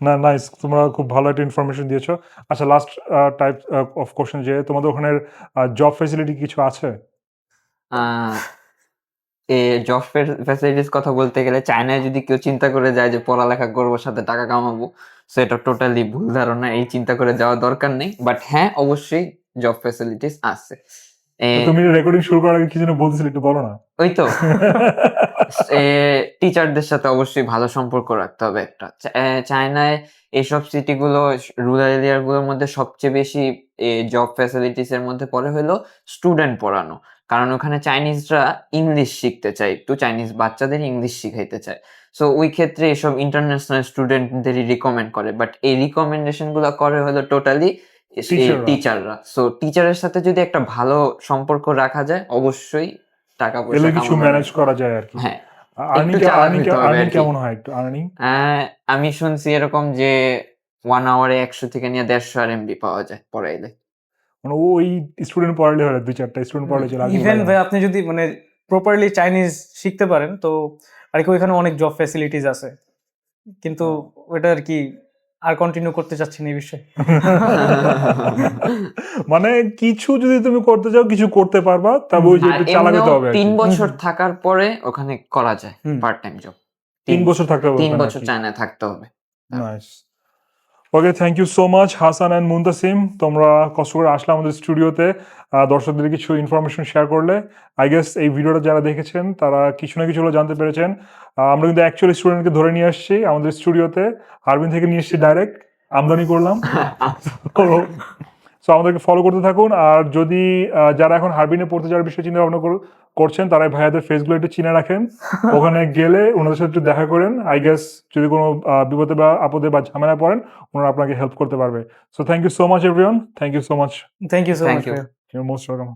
[SPEAKER 1] না, নাইস, তোমরা খুব ভালো একটা ইনফরমেশন দিয়েছো। আচ্ছা, লাস্ট টাইপ অফ কোশ্চেন, যে তোমাদের ওখানে জব ফ্যাসিলিটি কিছু আছে?
[SPEAKER 2] জব ফ্যাসিলিটিস কথা বলতে গেলে, চায়নায় যদি কেউ চিন্তা করে যায় যে পড়ালেখা করবো সাথে টাকা কামাবো, সেটা টোটালি ভুল ধারণা। এই চিন্তা করে যাওয়ার দরকার নেই, বাট হ্যাঁ অবশ্যই জব ফ্যাসিলিটিস আছে।
[SPEAKER 1] তুমি রেকর্ডিং শুরু করার আগে কি যেন বলছিলে, একটু বলো না।
[SPEAKER 2] ওই তো টিচারদের সাথে অবশ্যই ভালো সম্পর্ক রাখতে হবে একটা। চায়নায় এইসব সিটিগুলো, রুরাল এরিয়াগুলোর মধ্যে সবচেয়ে বেশি জব ফ্যাসিলিটিস এর মধ্যে পড়ে হলো স্টুডেন্ট পড়ানো। কারণ ওখানে চাইনিজরা ইংলিশ শিখতে চায়, একটু চাইনিজ বাচ্চাদের ইংলিশ শিখাইতে চায়। সো ওই ক্ষেত্রে এসব ইন্টারন্যাশনাল স্টুডেন্টদেরই রিকমেন্ড করে, বাট এই রিকমেন্ডেশন গুলো করে হলো টোটালি টিচাররা। সো টিচারের সাথে যদি একটা ভালো সম্পর্ক রাখা যায়, অবশ্যই টাকা পয়সা
[SPEAKER 1] এলে কিছু ম্যানেজ করা যায় আর কি।
[SPEAKER 2] হ্যাঁ,
[SPEAKER 1] আর্নিং
[SPEAKER 2] একটু চালাক হইতে হবে আর কি।
[SPEAKER 1] কেমন হয় একটু আর্নিং?
[SPEAKER 2] আমি শুনছি এরকম যে 1 আওয়ারে 100 থেকে নিয়ে 150 RMB পাওয়া যায় পড়াইলে।
[SPEAKER 1] মানে ওই স্টুডেন্ট পড়ালে হলে 2-4টা স্টুডেন্ট পড়ালে চলে আসবে।
[SPEAKER 3] ইভেন ভাই আপনি যদি মানে প্রপারলি চাইনিজ শিখতে পারেন তো আর কি ওইখানে অনেক জব ফ্যাসিলিটিস আছে, কিন্তু ওটা আর কি আর কন্টিনিউ করতে চাচ্ছি না এই বিষয়ে।
[SPEAKER 1] মানে কিছু যদি তুমি করতে চাও কিছু করতে পারবা, তবে ওই যে
[SPEAKER 2] আর
[SPEAKER 1] একটু চালাক হতে হবে আর কি।
[SPEAKER 2] 3 বছর থাকার পরে ওখানে করা যায় পার্ট টাইম জব।
[SPEAKER 1] 3 বছর থাকতে হবে
[SPEAKER 2] 3
[SPEAKER 1] ওখানে আর
[SPEAKER 2] বছর
[SPEAKER 1] কি।
[SPEAKER 2] চায়নায় থাকতে হবে।
[SPEAKER 1] Nice. Okay, thank you so much Hasan and Muntasim, তোমরা কষ্ট করে আসলে আমাদের স্টুডিওতে দর্শকদের কিছু ইনফরমেশন শেয়ার করলে। আই গেস এই ভিডিওটা যারা দেখেছেন তারা কিছু না কিছু হলো জানতে পেরেছেন। আমরা কিন্তু অ্যাকচুয়ালি স্টুডেন্টকে ধরে নিয়ে আসছি আমাদের স্টুডিওতে, হারবিন থেকে নিয়ে এসছি, ডাইরেক্ট আমদানি করলাম। সো আমাদেরকে ফলো করতে থাকুন। আর যদি যারা এখন হারবিনে পড়তে যাওয়ার বিষয়ে চিন্তা ভাবনা করছেন, তারা ভাইয়াদের ফেসগুলো একটু চিনে রাখেন। ওখানে গেলে ওনাদের সাথে একটু দেখা করেন। আই গেস যদি কোনো বিপদে বা আপদে বা ঝামেলায় পড়েন, ওনারা আপনাকে হেল্প করতে পারবে। So thank you so much everyone, thank you so much.
[SPEAKER 3] Thank you so
[SPEAKER 2] Thank
[SPEAKER 3] much.
[SPEAKER 2] you.
[SPEAKER 1] You're most welcome.